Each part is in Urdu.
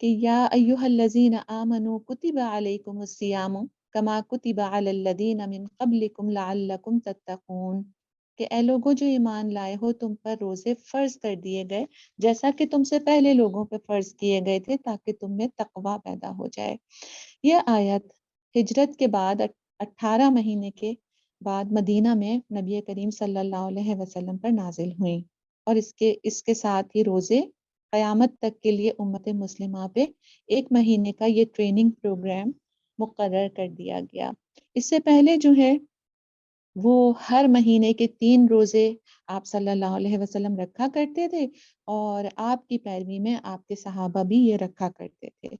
کہ یا ایھا الذین آمنوا کتب علیکم الصیام کما کتب علی الذین من قبلکم لعلکم تتقون، کہ اے لوگوں جو ایمان لائے ہو، تم پر روزے فرض کر دیے گئے جیسا کہ تم سے پہلے لوگوں پہ فرض کیے گئے تھے، تاکہ تم میں تقوی پیدا ہو جائے۔ یہ آیت ہجرت کے بعد 18 مہینے کے بعد مدینہ میں نبی کریم صلی اللہ علیہ وسلم پر نازل ہوئیں، اور اس کے ساتھ ہی روزے قیامت تک کے لیے امت مسلمہ پہ 1 مہینے کا یہ ٹریننگ پروگرام مقرر کر دیا گیا۔ اس سے پہلے جو ہے وہ ہر مہینے کے 3 روزے آپ صلی اللہ علیہ وسلم رکھا کرتے تھے، اور آپ کی پیروی میں آپ کے صحابہ بھی یہ رکھا کرتے تھے۔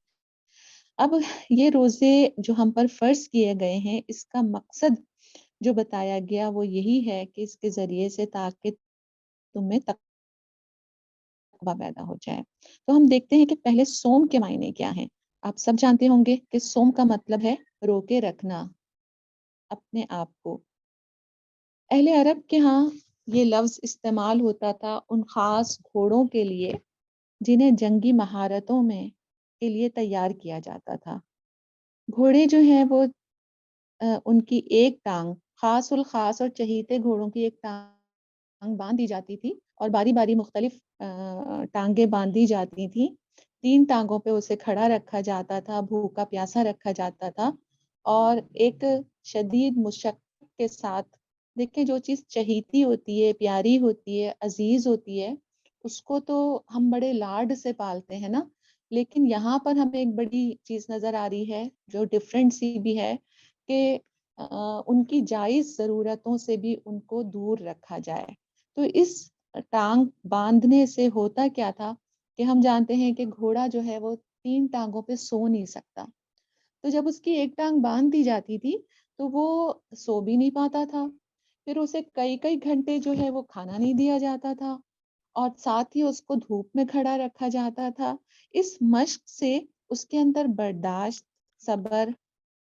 اب یہ روزے جو ہم پر فرض کیے گئے ہیں، اس کا مقصد جو بتایا گیا وہ یہی ہے کہ اس کے ذریعے سے تاکہ تم میں تقویٰ پیدا ہو جائے۔ تو ہم دیکھتے ہیں کہ پہلے صوم کے معنی کیا ہیں۔ آپ سب جانتے ہوں گے کہ صوم کا مطلب ہے روکے رکھنا اپنے آپ کو۔ اہل عرب کے ہاں یہ لفظ استعمال ہوتا تھا ان خاص گھوڑوں کے لیے جنہیں جنگی مہارتوں میں کے لیے تیار کیا جاتا تھا۔ گھوڑے جو ہیں وہ ان کی ایک ٹانگ، خاص الخاص اور چہیتے گھوڑوں کی ایک ٹانگ باندھ دی جاتی تھی، اور باری باری مختلف ٹانگیں باندھی جاتی تھیں۔ 3 ٹانگوں پہ اسے کھڑا رکھا جاتا تھا، بھوکا پیاسا رکھا جاتا تھا، اور ایک شدید مشقت کے ساتھ، دیکھیں جو چیز چہیتی ہوتی ہے، پیاری ہوتی ہے، عزیز ہوتی ہے، اس کو تو ہم بڑے لاڈ سے پالتے ہیں نا، لیکن یہاں پر ہمیں ایک بڑی چیز نظر آ رہی ہے جو ڈفرینٹ سی بھی ہے، کہ ان کی جائز ضرورتوں سے بھی ان کو دور رکھا جائے۔ تو اس ٹانگ باندھنے سے ہوتا کیا تھا کہ ہم جانتے ہیں کہ گھوڑا جو ہے وہ 3 ٹانگوں پہ سو نہیں سکتا، تو جب اس کی ایک ٹانگ باندھ دی جاتی تھی تو وہ سو بھی نہیں پاتا تھا، پھر اسے کئی کئی گھنٹے جو ہے وہ کھانا نہیں دیا جاتا تھا، اور ساتھ ہی اس کو دھوپ میں کھڑا رکھا جاتا تھا۔ اس مشق سے اس کے اندر برداشت، صبر،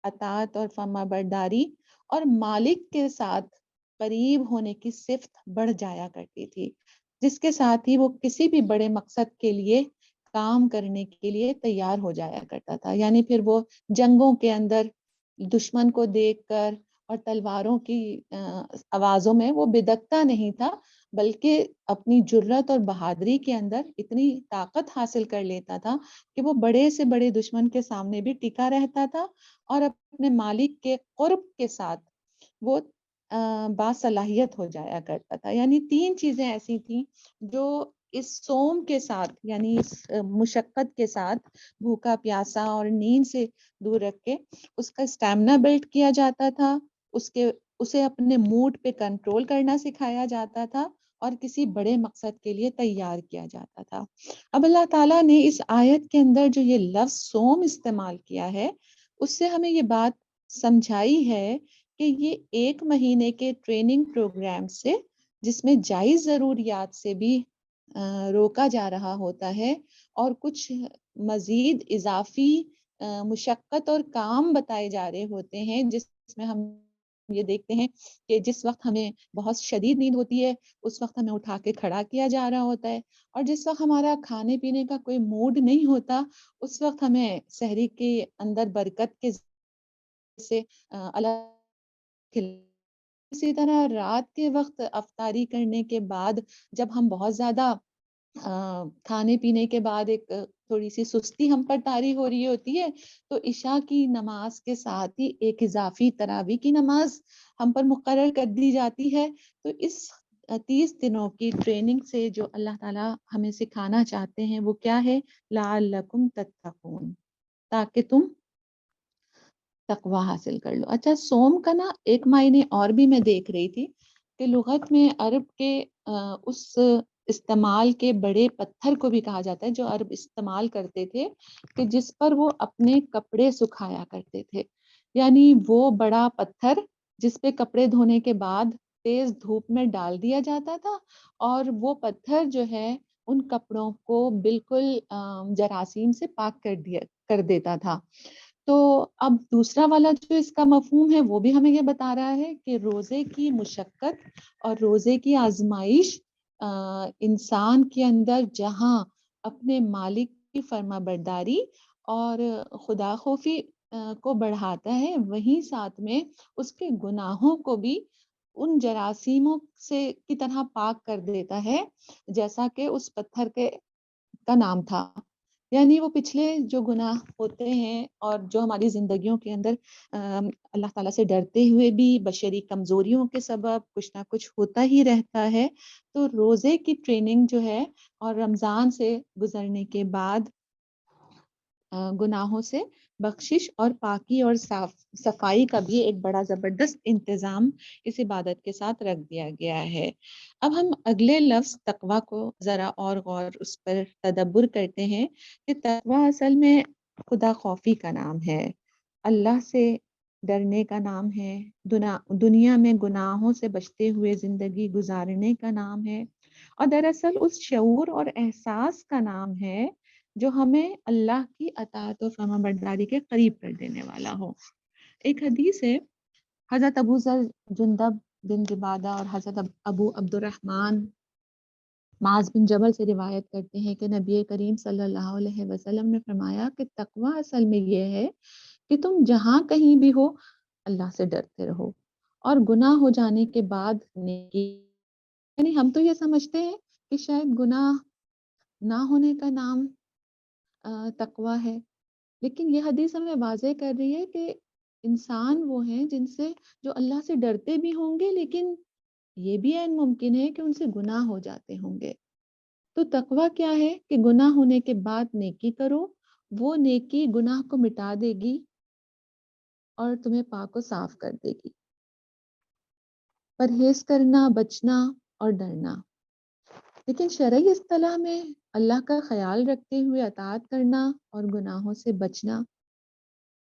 اطاعت اور فرما برداری اور مالک کے ساتھ قریب ہونے کی صفت بڑھ جایا کرتی تھی، جس کے ساتھ ہی وہ کسی بھی بڑے مقصد کے لیے کام کرنے کے لیے تیار ہو جایا کرتا تھا۔ یعنی پھر وہ جنگوں کے اندر دشمن کو دیکھ کر اور تلواروں کی آوازوں میں وہ بدکتا نہیں تھا، بلکہ اپنی جرت اور بہادری کے اندر اتنی طاقت حاصل کر لیتا تھا کہ وہ بڑے سے بڑے دشمن کے سامنے بھی ٹکا رہتا تھا، اور اپنے مالک کے قرب کے ساتھ وہ باصلاحیت ہو جایا کرتا تھا۔ یعنی 3 چیزیں ایسی تھیں جو اس صوم کے ساتھ، یعنی اس مشقت کے ساتھ، بھوکا پیاسا اور نیند سے دور رکھ کے اس کا اسٹیمنا بلڈ کیا جاتا تھا، اسے اپنے موڈ پہ کنٹرول کرنا سکھایا جاتا تھا، اور کسی بڑے مقصد کے لیے تیار کیا جاتا تھا۔ اب اللہ تعالیٰ نے اس آیت کے اندر جو یہ لفظ صوم استعمال کیا ہے، اس سے ہمیں یہ بات سمجھائی ہے کہ یہ 1 مہینے کے ٹریننگ پروگرام سے، جس میں جائز ضروریات سے بھی روکا جا رہا ہوتا ہے، اور کچھ مزید اضافی مشقت اور کام بتائے جا رہے ہوتے ہیں، جس میں ہم یہ دیکھتے ہیں کہ جس وقت ہمیں بہت شدید نیند ہوتی ہے اس وقت ہمیں اٹھا کے کھڑا کیا جا رہا ہوتا ہے، اور جس وقت ہمارا کھانے پینے کا کوئی موڈ نہیں ہوتا اس وقت ہمیں سحری کے اندر برکت کے سے اللہ اسی طرح رات کے وقت افطاری کرنے کے بعد جب ہم بہت زیادہ کھانے پینے کے بعد ایک تھوڑی سی سستی ہم پر طاری ہو رہی ہوتی ہے، تو عشاء کی نماز کے ساتھ ہی ایک اضافی تراویح کی نماز ہم پر مقرر کر دی جاتی ہے۔ تو اس 30 دنوں کی ٹریننگ سے جو اللہ تعالیٰ ہمیں سکھانا چاہتے ہیں وہ کیا ہے؟ لعلکم تتقون، تاکہ تم تقوی حاصل کر لو۔ اچھا، صوم کا نا ایک معنی اور بھی میں دیکھ رہی تھی کہ لغت میں عرب کے اس استعمال کے بڑے پتھر کو بھی کہا جاتا ہے جو عرب استعمال کرتے تھے کہ جس پر وہ اپنے کپڑے سکھایا کرتے تھے، یعنی وہ بڑا پتھر جس پہ کپڑے دھونے کے بعد تیز دھوپ میں ڈال دیا جاتا تھا، اور وہ پتھر جو ہے ان کپڑوں کو بالکل جراثیم سے پاک کر دیتا تھا۔ تو اب دوسرا والا جو اس کا مفہوم ہے وہ بھی ہمیں یہ بتا رہا ہے کہ روزے کی مشقت اور روزے کی آزمائش انسان کے اندر جہاں اپنے مالک کی فرما برداری اور خدا خوفی کو بڑھاتا ہے، وہیں ساتھ میں اس کے گناہوں کو بھی ان جراثیموں سے کی طرح پاک کر دیتا ہے، جیسا کہ اس پتھر کے کا نام تھا۔ یعنی وہ پچھلے جو گناہ ہوتے ہیں اور جو ہماری زندگیوں کے اندر اللہ تعالیٰ سے ڈرتے ہوئے بھی بشری کمزوریوں کے سبب کچھ نہ کچھ ہوتا ہی رہتا ہے، تو روزے کی ٹریننگ جو ہے اور رمضان سے گزرنے کے بعد گناہوں سے بخشش اور پاکی اور صفائی کا بھی ایک بڑا زبردست انتظام اس عبادت کے ساتھ رکھ دیا گیا ہے۔ اب ہم اگلے لفظ تقویٰ کو ذرا اور غور اس پر تدبر کرتے ہیں کہ تقویٰ اصل میں خدا خوفی کا نام ہے، اللہ سے ڈرنے کا نام ہے، دنیا میں گناہوں سے بچتے ہوئے زندگی گزارنے کا نام ہے، اور دراصل اس شعور اور احساس کا نام ہے جو ہمیں اللہ کی اطاعت و فرما برداری کے قریب کر دینے والا ہو۔ ایک حدیث ہے، حضرت ابو ذر جندب بن جبادہ اور حضرت ابو عبد الرحمن معاذ بن جبل سے روایت کرتے ہیں کہ نبی کریم صلی اللہ علیہ وسلم نے فرمایا کہ تقویٰ اصل میں یہ ہے کہ تم جہاں کہیں بھی ہو اللہ سے ڈرتے رہو، اور گناہ ہو جانے کے بعد نیکی، یعنی ہم تو یہ سمجھتے ہیں کہ شاید گناہ نہ ہونے کا نام تقویٰ ہے، لیکن یہ حدیث ہمیں واضح کر رہی ہے کہ انسان وہ ہیں جن سے جو اللہ سے ڈرتے بھی ہوں گے، لیکن یہ بھی عین ممکن ہے کہ ان سے گناہ ہو جاتے ہوں گے۔ تو تقویٰ کیا ہے کہ گناہ ہونے کے بعد نیکی کرو، وہ نیکی گناہ کو مٹا دے گی اور تمہیں پاک و صاف کر دے گی۔ پرہیز کرنا، بچنا اور ڈرنا، لیکن شرعی اصطلاح میں اللہ کا خیال رکھتے ہوئے اطاعت کرنا اور گناہوں سے بچنا،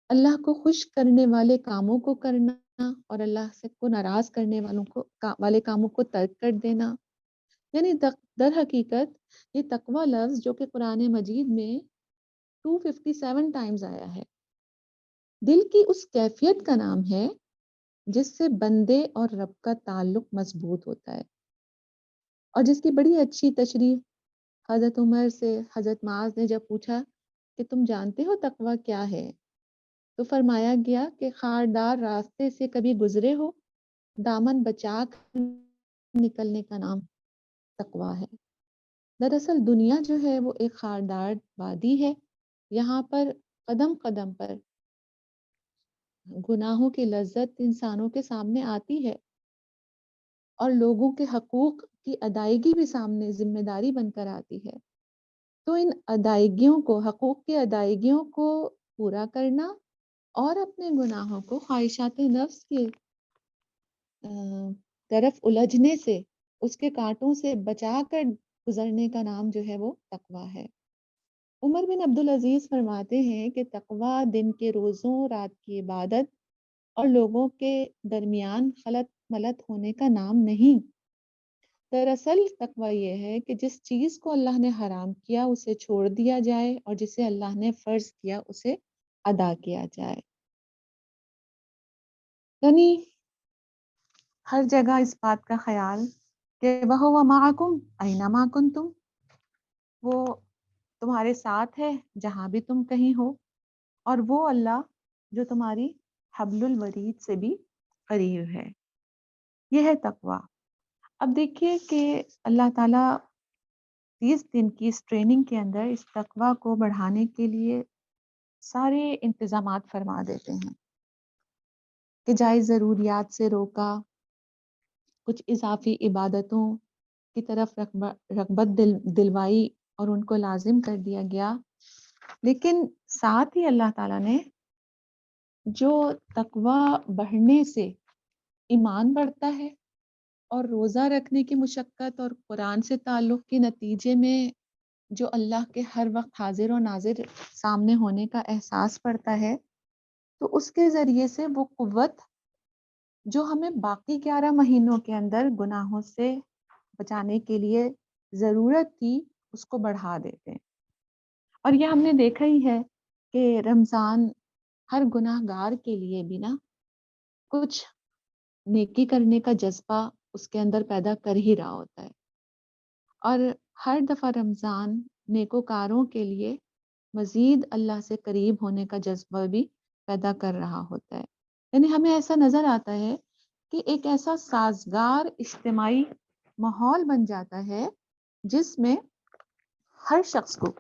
اللہ کو خوش کرنے والے کاموں کو کرنا اور اللہ سے کو ناراض کرنے والے کاموں کو ترک کر دینا، یعنی در حقیقت یہ تقوی لفظ جو کہ قرآن مجید میں 257 ٹائمز آیا ہے، دل کی اس کیفیت کا نام ہے جس سے بندے اور رب کا تعلق مضبوط ہوتا ہے، اور جس کی بڑی اچھی تشریح حضرت عمر سے حضرت معاذ نے جب پوچھا کہ تم جانتے ہو تقویٰ کیا ہے، تو فرمایا گیا کہ خاردار راستے سے کبھی گزرے ہو، دامن بچا کر نکلنے کا نام تقویٰ ہے۔ دراصل دنیا جو ہے وہ ایک خاردار وادی ہے، یہاں پر قدم قدم پر گناہوں کی لذت انسانوں کے سامنے آتی ہے، اور لوگوں کے حقوق کی ادائیگی بھی سامنے ذمہ داری بن کر آتی ہے۔ تو ان ادائیگیوں کو، حقوق کی ادائیگیوں کو پورا کرنا اور اپنے گناہوں کو خواہشات نفس کی طرف الجھنے سے، اس کے کانٹوں سے بچا کر گزرنے کا نام جو ہے وہ تقویٰ ہے۔ عمر بن عبدالعزیز فرماتے ہیں کہ تقویٰ دن کے روزوں، رات کی عبادت اور لوگوں کے درمیان خلط ملط ہونے کا نام نہیں۔ دراصل تقویٰ یہ ہے کہ جس چیز کو اللہ نے حرام کیا اسے چھوڑ دیا جائے، اور جسے اللہ نے فرض کیا اسے ادا کیا جائے۔ یعنی ہر جگہ اس بات کا خیال کہ وَهُوَ مَعَكُمْ أَيْنَمَا كُنْتُمْ، وہ تمہارے ساتھ ہے جہاں بھی تم کہیں ہو، اور وہ اللہ جو تمہاری حبل الورید سے بھی قریب ہے۔ یہ ہے تقویٰ۔ اب دیکھیے کہ اللہ تعالیٰ 30 دن کی اس ٹریننگ کے اندر اس تقویٰ کو بڑھانے کے لیے سارے انتظامات فرما دیتے ہیں کہ جائز ضروریات سے روکا، کچھ اضافی عبادتوں کی طرف رغبت دلوائی اور ان کو لازم کر دیا گیا، لیکن ساتھ ہی اللہ تعالیٰ نے جو تقویٰ بڑھنے سے ایمان بڑھتا ہے اور روزہ رکھنے کی مشقت اور قرآن سے تعلق کے نتیجے میں جو اللہ کے ہر وقت حاضر و ناظر سامنے ہونے کا احساس پڑتا ہے، تو اس کے ذریعے سے وہ قوت جو ہمیں باقی 11 مہینوں کے اندر گناہوں سے بچانے کے لیے ضرورت تھی اس کو بڑھا دیتے ہیں۔ اور یہ ہم نے دیکھا ہی ہے کہ رمضان ہر گناہ گار کے لیے بھی نا کچھ نیکی کرنے کا جذبہ اس کے اندر پیدا کر ہی رہا ہوتا ہے، اور ہر دفعہ رمضان نیکوکاروں کے لیے مزید اللہ سے قریب ہونے کا جذبہ بھی پیدا کر رہا ہوتا ہے. یعنی ہمیں ایسا نظر آتا ہے کہ ایک ایسا سازگار اجتماعی ماحول بن جاتا ہے جس میں ہر شخص کو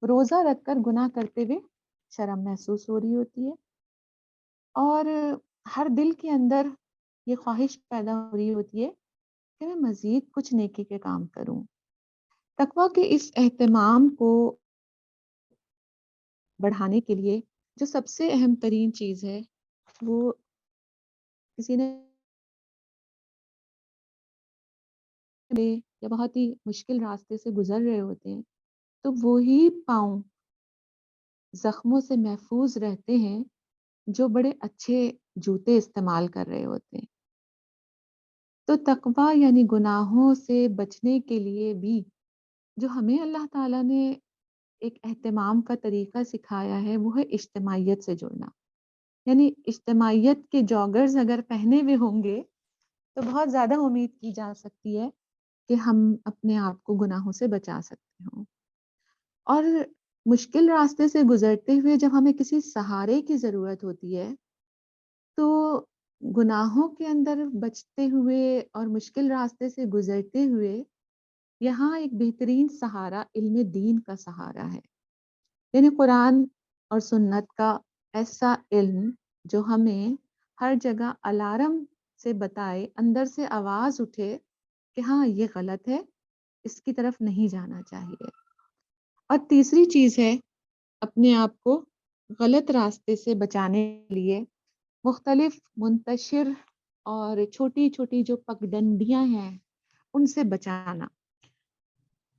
روزہ رکھ کر گناہ کرتے ہوئے شرم محسوس ہو رہی ہوتی ہے، اور ہر دل کے اندر یہ خواہش پیدا ہو رہی ہوتی ہے کہ میں مزید کچھ نیکی کے کام کروں. تقویٰ کے اس اہتمام کو بڑھانے کے لیے جو سب سے اہم ترین چیز ہے وہ کسی نے یا بہت ہی مشکل راستے سے گزر رہے ہوتے ہیں تو وہی پاؤں زخموں سے محفوظ رہتے ہیں جو بڑے اچھے جوتے استعمال کر رہے ہوتے ہیں. تو تقویٰ یعنی گناہوں سے بچنے کے لیے بھی جو ہمیں اللہ تعالیٰ نے ایک اہتمام کا طریقہ سکھایا ہے وہ ہے اجتماعیت سے جڑنا. یعنی اجتماعیت کے جاگرز اگر پہنے ہوئے ہوں گے تو بہت زیادہ امید کی جا سکتی ہے کہ ہم اپنے آپ کو گناہوں سے بچا سکتے ہوں. اور مشکل راستے سے گزرتے ہوئے جب ہمیں کسی سہارے کی ضرورت ہوتی ہے تو گناہوں کے اندر بچتے ہوئے اور مشکل راستے سے گزرتے ہوئے یہاں ایک بہترین سہارا علم دین کا سہارا ہے. یعنی قرآن اور سنت کا ایسا علم جو ہمیں ہر جگہ الارم سے بتائے، اندر سے آواز اٹھے کہ ہاں یہ غلط ہے، اس کی طرف نہیں جانا چاہیے. اور تیسری چیز ہے اپنے آپ کو غلط راستے سے بچانے کے لیے مختلف منتشر اور چھوٹی چھوٹی جو پگڈنڈیاں ہیں ان سے بچانا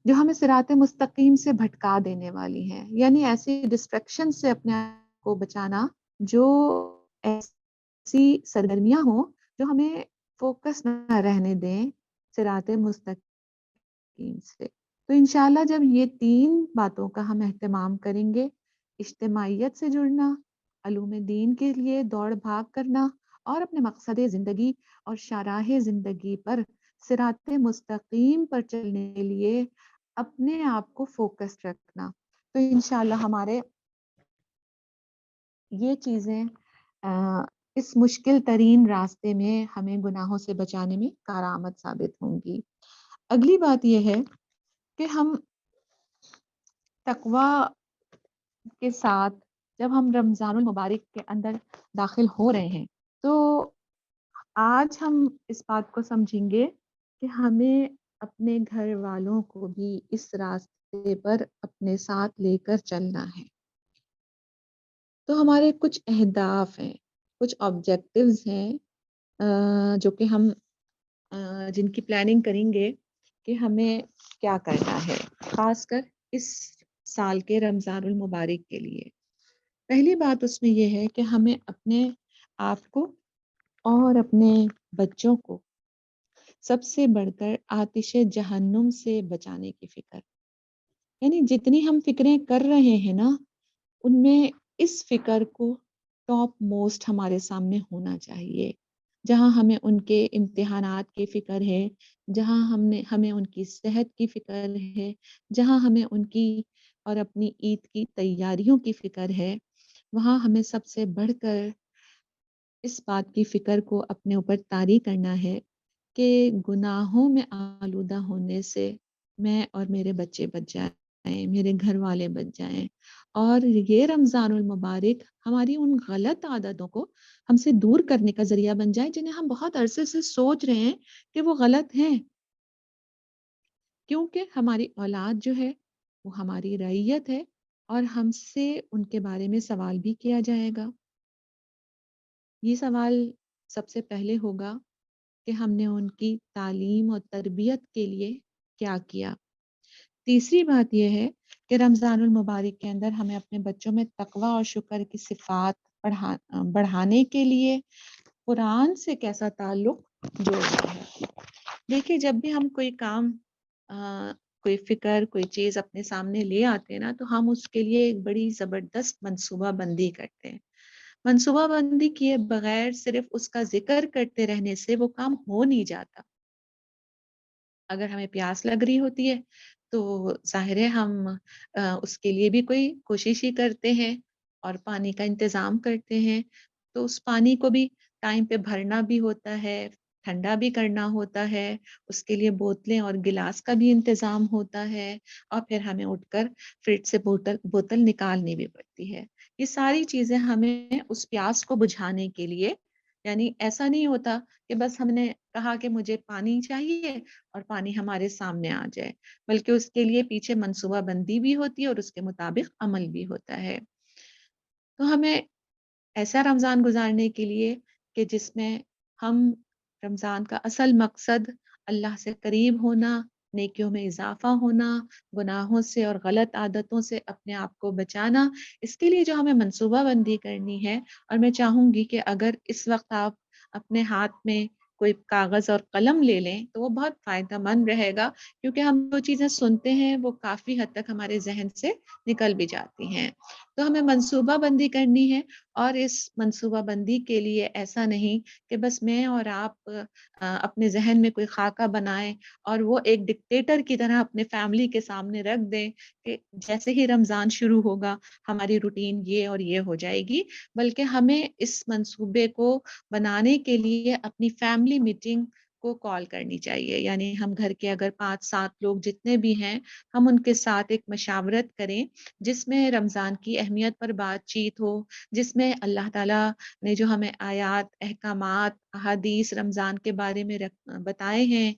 جو ہمیں صراط مستقیم سے بھٹکا دینے والی ہیں. یعنی ایسی ڈسٹریکشن سے اپنے آپ کو بچانا جو ایسی سرگرمیاں ہوں جو ہمیں فوکس نہ رہنے دیں صراط مستقیم سے. تو انشاءاللہ جب یہ تین باتوں کا ہم اہتمام کریں گے، اجتماعیت سے جڑنا، علوم دین کے لیے دوڑ بھاگ کرنا اور اپنے مقصد زندگی اور شاہراہ زندگی پر صراط مستقیم پر چلنے کے لیے اپنے آپ کو فوکس رکھنا، تو انشاءاللہ ہمارے یہ چیزیں اس مشکل ترین راستے میں ہمیں گناہوں سے بچانے میں کارآمد ثابت ہوں گی. اگلی بات یہ ہے کہ ہم تقویٰ کے ساتھ جب ہم رمضان المبارک کے اندر داخل ہو رہے ہیں تو آج ہم اس بات کو سمجھیں گے کہ ہمیں اپنے گھر والوں کو بھی اس راستے پر اپنے ساتھ لے کر چلنا ہے. تو ہمارے کچھ اہداف ہیں، کچھ آبجیکٹیوز ہیں جو کہ ہم جن کی پلاننگ کریں گے کہ ہمیں کیا کرنا ہے خاص کر اس سال کے رمضان المبارک کے لیے. پہلی بات اس میں یہ ہے کہ ہمیں اپنے آپ کو اور اپنے بچوں کو سب سے بڑھ کر آتش جہنم سے بچانے کی فکر. یعنی جتنی ہم فکریں کر رہے ہیں نا ان میں اس فکر کو ٹاپ موسٹ ہمارے سامنے ہونا چاہیے. جہاں ہمیں ان کے امتحانات کی فکر ہے، جہاں ہمیں ان کی صحت کی فکر ہے، جہاں ہمیں ان کی اور اپنی عید کی تیاریوں کی فکر ہے، وہاں ہمیں سب سے بڑھ کر اس بات کی فکر کو اپنے اوپر طاری کرنا ہے کہ گناہوں میں آلودہ ہونے سے میں اور میرے بچے بچ جائیں، میرے گھر والے بچ جائیں، اور یہ رمضان المبارک ہماری ان غلط عادتوں کو ہم سے دور کرنے کا ذریعہ بن جائے جنہیں ہم بہت عرصے سے سوچ رہے ہیں کہ وہ غلط ہیں. کیونکہ ہماری اولاد جو ہے وہ ہماری رعیت ہے اور ہم سے ان کے بارے میں سوال بھی کیا جائے گا. یہ سوال سب سے پہلے ہوگا کہ ہم نے ان کی تعلیم اور تربیت کے لیے کیا کیا. تیسری بات یہ ہے کہ رمضان المبارک کے اندر ہمیں اپنے بچوں میں تقویٰ اور شکر کی صفات بڑھانے کے لیے قرآن سے کیسا تعلق جوڑنا ہے. دیکھیے جب بھی ہم کوئی کام کوئی فکر کوئی چیز اپنے سامنے لے آتے ہیں نا تو ہم اس کے لیے ایک بڑی زبردست منصوبہ بندی کرتے ہیں. منصوبہ بندی کیے بغیر صرف اس کا ذکر کرتے رہنے سے وہ کام ہو نہیں جاتا. اگر ہمیں پیاس لگ رہی ہوتی ہے تو ظاہر ہے ہم اس کے لیے بھی کوئی کوشش ہی کرتے ہیں اور پانی کا انتظام کرتے ہیں، تو اس پانی کو بھی ٹائم پہ بھرنا بھی ہوتا ہے، ٹھنڈا بھی کرنا ہوتا ہے، اس کے لیے بوتلیں اور گلاس کا بھی انتظام ہوتا ہے، اور پھر ہمیں اٹھ کر فریج سے بوتل نکالنی بھی پڑتی ہے۔ یہ ساری چیزیں ہمیں اس پیاس کو بجھانے کے لیے، یعنی ایسا نہیں ہوتا کہ بس ہم نے کہا کہ مجھے پانی چاہیے اور پانی ہمارے سامنے آ جائے، بلکہ اس کے لیے پیچھے منصوبہ بندی بھی ہوتی ہے اور اس کے مطابق عمل بھی ہوتا ہے۔ تو ہمیں ایسا رمضان گزارنے کے لیے کہ جس میں ہم رمضان کا اصل مقصد اللہ سے قریب ہونا، نیکیوں میں اضافہ ہونا، گناہوں سے اور غلط عادتوں سے اپنے آپ کو بچانا، اس کے لیے جو ہمیں منصوبہ بندی کرنی ہے، اور میں چاہوں گی کہ اگر اس وقت آپ اپنے ہاتھ میں کوئی کاغذ اور قلم لے لیں تو وہ بہت فائدہ مند رہے گا، کیونکہ ہم جو چیزیں سنتے ہیں وہ کافی حد تک ہمارے ذہن سے نکل بھی جاتی ہیں۔ تو ہمیں منصوبہ بندی کرنی ہے، اور اس منصوبہ بندی کے لیے ایسا نہیں کہ بس میں اور آپ اپنے ذہن میں کوئی خاکہ بنائیں اور وہ ایک ڈکٹیٹر کی طرح اپنے فیملی کے سامنے رکھ دیں کہ جیسے ہی رمضان شروع ہوگا ہماری روٹین یہ اور یہ ہو جائے گی، بلکہ ہمیں اس منصوبے کو بنانے کے لیے اپنی فیملی میٹنگ کو کال کرنی چاہیے، یعنی ہم گھر کے اگر 5-7 لوگ جتنے بھی ہیں، ہم ان کے ساتھ ایک مشاورت کریں جس میں رمضان کی اہمیت پر بات چیت ہو، جس میں اللہ تعالیٰ نے جو ہمیں آیات، احکامات، احادیث رمضان کے بارے میں بتائے ہیں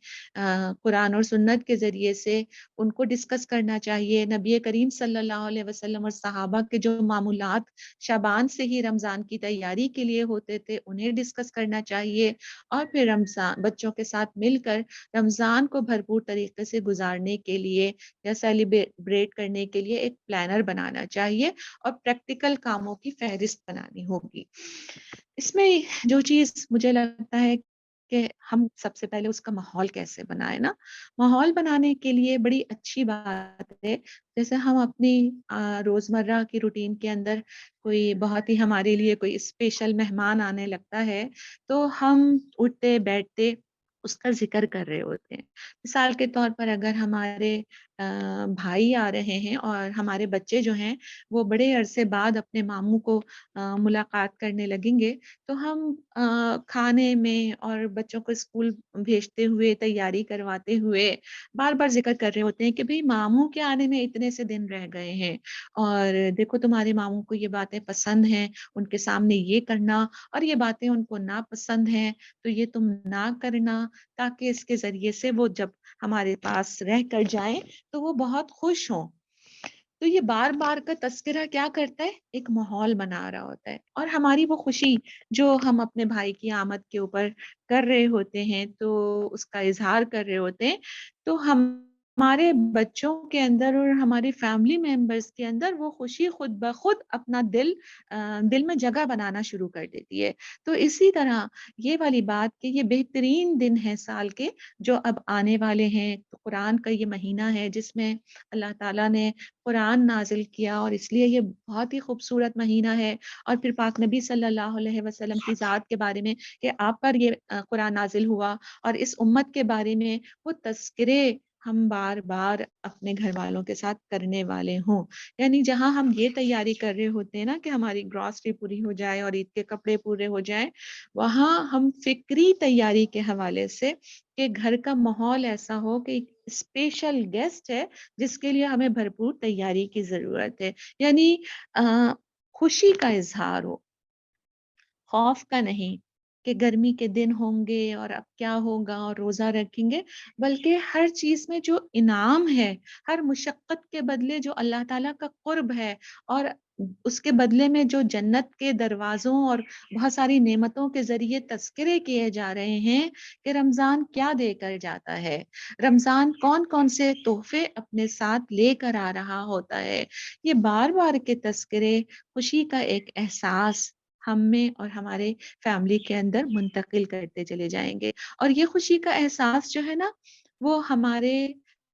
قرآن اور سنت کے ذریعے سے، ان کو ڈسکس کرنا چاہیے۔ نبی کریم صلی اللہ علیہ وسلم اور صحابہ کے جو معمولات شعبان سے ہی رمضان کی تیاری کے لیے ہوتے تھے انہیں ڈسکس کرنا چاہیے، اور پھر رمضان بچوں کے ساتھ مل کر رمضان کو بھرپور طریقے سے گزارنے کے لیے یا سیلیبریٹ کرنے کے لیے ایک پلانر بنانا چاہیے اور پریکٹیکل کاموں کی فہرست بنانی ہوگی۔ اس میں جو چیز مجھے لگتا ہے کہ ہم سب سے پہلے اس کا ماحول کیسے بنائے نا، ماحول بنانے کے لیے بڑی اچھی بات ہے، جیسے ہم اپنی روزمرہ کی روٹین کے اندر کوئی بہت ہی ہمارے لیے کوئی اسپیشل مہمان آنے لگتا ہے تو ہم اٹھتے بیٹھتے اس کا ذکر کر رہے ہوتے ہیں۔ مثال کے طور پر اگر ہمارے بھائی آ رہے ہیں اور ہمارے بچے جو ہیں وہ بڑے عرصے بعد اپنے ماموں کو ملاقات کرنے لگیں گے، تو ہم کھانے میں اور بچوں کو اسکول بھیجتے ہوئے تیاری کرواتے ہوئے بار بار ذکر کر رہے ہوتے ہیں کہ بھئی ماموں کے آنے میں اتنے سے دن رہ گئے ہیں، اور دیکھو تمہارے ماموں کو یہ باتیں پسند ہیں، ان کے سامنے یہ کرنا، اور یہ باتیں ان کو ناپسند ہیں تو یہ تم نہ کرنا، تاکہ اس کے ذریعے سے وہ جب ہمارے پاس رہ کر جائیں تو وہ بہت خوش ہوں۔ تو یہ بار بار کا تذکرہ کیا کرتا ہے، ایک ماحول بنا رہا ہوتا ہے، اور ہماری وہ خوشی جو ہم اپنے بھائی کی آمد کے اوپر کر رہے ہوتے ہیں تو اس کا اظہار کر رہے ہوتے ہیں، تو ہمارے بچوں کے اندر اور ہمارے فیملی ممبرس کے اندر وہ خوشی خود بخود اپنا دل میں جگہ بنانا شروع کر دیتی ہے۔ تو اسی طرح یہ والی بات کہ یہ بہترین دن ہے سال کے جو اب آنے والے ہیں، تو قرآن کا یہ مہینہ ہے جس میں اللہ تعالیٰ نے قرآن نازل کیا، اور اس لیے یہ بہت ہی خوبصورت مہینہ ہے، اور پھر پاک نبی صلی اللہ علیہ وسلم کی ذات کے بارے میں کہ آپ پر یہ قرآن نازل ہوا، اور اس امت کے بارے میں وہ تذکرے ہم بار بار اپنے گھر والوں کے ساتھ کرنے والے ہوں، یعنی جہاں ہم یہ تیاری کر رہے ہوتے ہیں نا کہ ہماری گراسری پوری ہو جائے اور عید کے کپڑے پورے ہو جائیں، وہاں ہم فکری تیاری کے حوالے سے کہ گھر کا ماحول ایسا ہو کہ اسپیشل گیسٹ ہے جس کے لیے ہمیں بھرپور تیاری کی ضرورت ہے، یعنی خوشی کا اظہار ہو، خوف کا نہیں کہ گرمی کے دن ہوں گے اور اب کیا ہوگا اور روزہ رکھیں گے، بلکہ ہر چیز میں جو انعام ہے، ہر مشقت کے بدلے جو اللہ تعالیٰ کا قرب ہے، اور اس کے بدلے میں جو جنت کے دروازوں اور بہت ساری نعمتوں کے ذریعے تذکرے کیے جا رہے ہیں کہ رمضان کیا دے کر جاتا ہے، رمضان کون کون سے تحفے اپنے ساتھ لے کر آ رہا ہوتا ہے، یہ بار بار کے تذکرے خوشی کا ایک احساس ہم میں اور ہمارے فیملی کے اندر منتقل کرتے چلے جائیں گے، اور یہ خوشی کا احساس جو ہے نا وہ ہمارے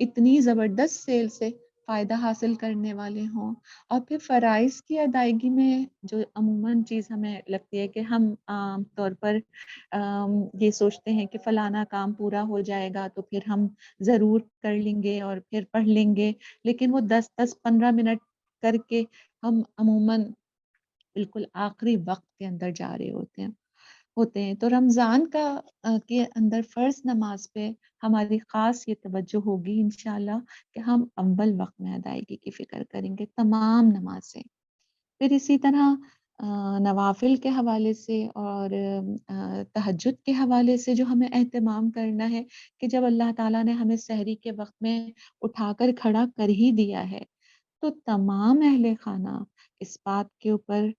اتنی زبردست سیل سے فائدہ حاصل کرنے والے ہوں، اور پھر فرائض کی ادائیگی میں جو عموماً چیز ہمیں لگتی ہے کہ ہم عام طور پر یہ سوچتے ہیں کہ فلانا کام پورا ہو جائے گا تو پھر ہم ضرور کر لیں گے اور پھر پڑھ لیں گے، لیکن وہ 10-15 منٹ کر کے ہم عموماً بالکل آخری وقت کے اندر جا رہے ہوتے ہیں۔ تو رمضان کا کے اندر فرض نماز پہ ہماری خاص یہ توجہ ہوگی انشاءاللہ کہ ہم اول وقت میں ادائیگی کی فکر کریں گے تمام نمازیں۔ پھر اسی طرح نوافل کے حوالے سے اور تہجد کے حوالے سے جو ہمیں اہتمام کرنا ہے کہ جب اللہ تعالیٰ نے ہمیں سحری کے وقت میں اٹھا کر کھڑا کر ہی دیا ہے تو تمام اہل خانہ اس بات کے اوپر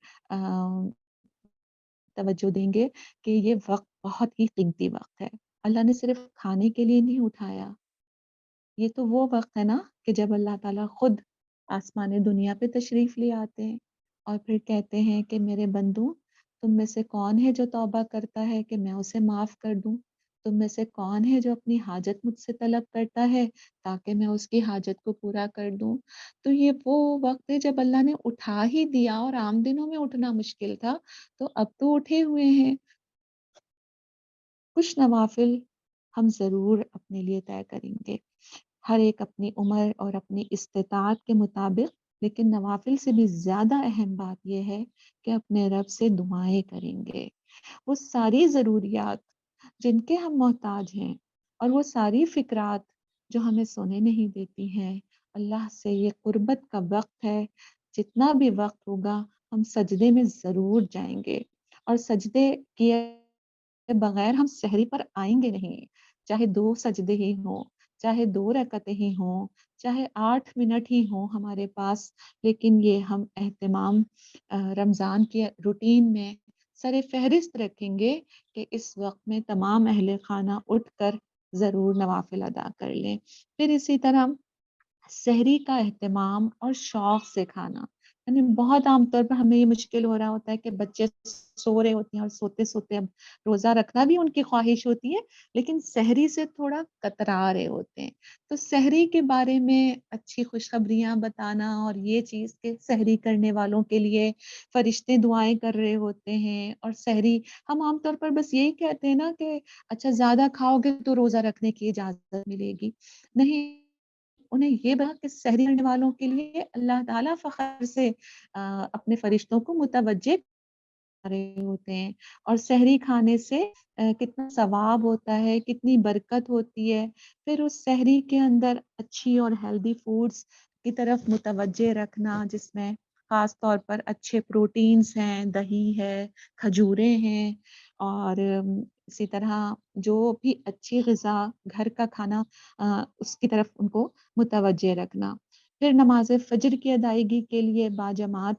توجہ دیں گے کہ یہ وقت بہت ہی قیمتی وقت ہے۔ اللہ نے صرف کھانے کے لیے نہیں اٹھایا، یہ تو وہ وقت ہے نا کہ جب اللہ تعالیٰ خود آسمان دنیا پہ تشریف لے آتے ہیں اور پھر کہتے ہیں کہ میرے بندو، تم میں سے کون ہے جو توبہ کرتا ہے کہ میں اسے معاف کر دوں؟ تم میں سے کون ہے جو اپنی حاجت مجھ سے طلب کرتا ہے تاکہ میں اس کی حاجت کو پورا کر دوں؟ تو یہ وہ وقت ہے جب اللہ نے اٹھا ہی دیا، اور عام دنوں میں اٹھنا مشکل تھا تو اب تو اٹھے ہوئے ہیں۔ کچھ نوافل ہم ضرور اپنے لیے طے کریں گے، ہر ایک اپنی عمر اور اپنی استطاعت کے مطابق، لیکن نوافل سے بھی زیادہ اہم بات یہ ہے کہ اپنے رب سے دعائیں کریں گے۔ وہ ساری ضروریات جن کے ہم محتاج ہیں اور وہ ساری فکرات جو ہمیں سونے نہیں دیتی ہیں، اللہ سے یہ قربت کا وقت ہے، جتنا بھی وقت ہوگا ہم سجدے میں ضرور جائیں گے، اور سجدے کیے بغیر ہم سحری پر آئیں گے نہیں، چاہے 2 سجدے ہی ہوں، چاہے 2 رکعتیں ہی ہوں، چاہے 8 منٹ ہی ہوں ہمارے پاس، لیکن یہ ہم اہتمام رمضان کے روٹین میں سر فہرست رکھیں گے کہ اس وقت میں تمام اہل خانہ اٹھ کر ضرور نوافل ادا کر لیں۔ پھر اسی طرح سحری کا اہتمام اور شوق سے کھانا، یعنی بہت عام طور پر ہمیں یہ مشکل ہو رہا ہوتا ہے کہ بچے سو رہے ہوتے ہیں اور سوتے سوتے اب روزہ رکھنا بھی ان کی خواہش ہوتی ہے، لیکن سحری سے تھوڑا کترا رہے ہوتے ہیں۔ تو سحری کے بارے میں اچھی خوشخبریاں بتانا، اور یہ چیز کہ سحری کرنے والوں کے لیے فرشتے دعائیں کر رہے ہوتے ہیں، اور سحری ہم عام طور پر بس یہی کہتے ہیں نا کہ اچھا زیادہ کھاؤ گے تو روزہ رکھنے کی اجازت ملے گی، نہیں، انہیں یہ بنا کہ سحری کرنے والوں کے لیے اللہ تعالیٰ فخر سے اپنے فرشتوں کو متوجہ رہے ہوتے ہیں، اور سحری کھانے سے کتنا ثواب ہوتا ہے، کتنی برکت ہوتی ہے۔ پھر اس سحری کے اندر اچھی اور ہیلدی فوڈز کی طرف متوجہ رکھنا، جس میں خاص طور پر اچھے پروٹینز ہیں، دہی ہے، کھجوریں ہیں، اور اسی طرح جو بھی اچھی غذا گھر کا کھانا، اس کی طرف ان کو متوجہ رکھنا۔ پھر نماز فجر کی ادائیگی کے لیے باجماعت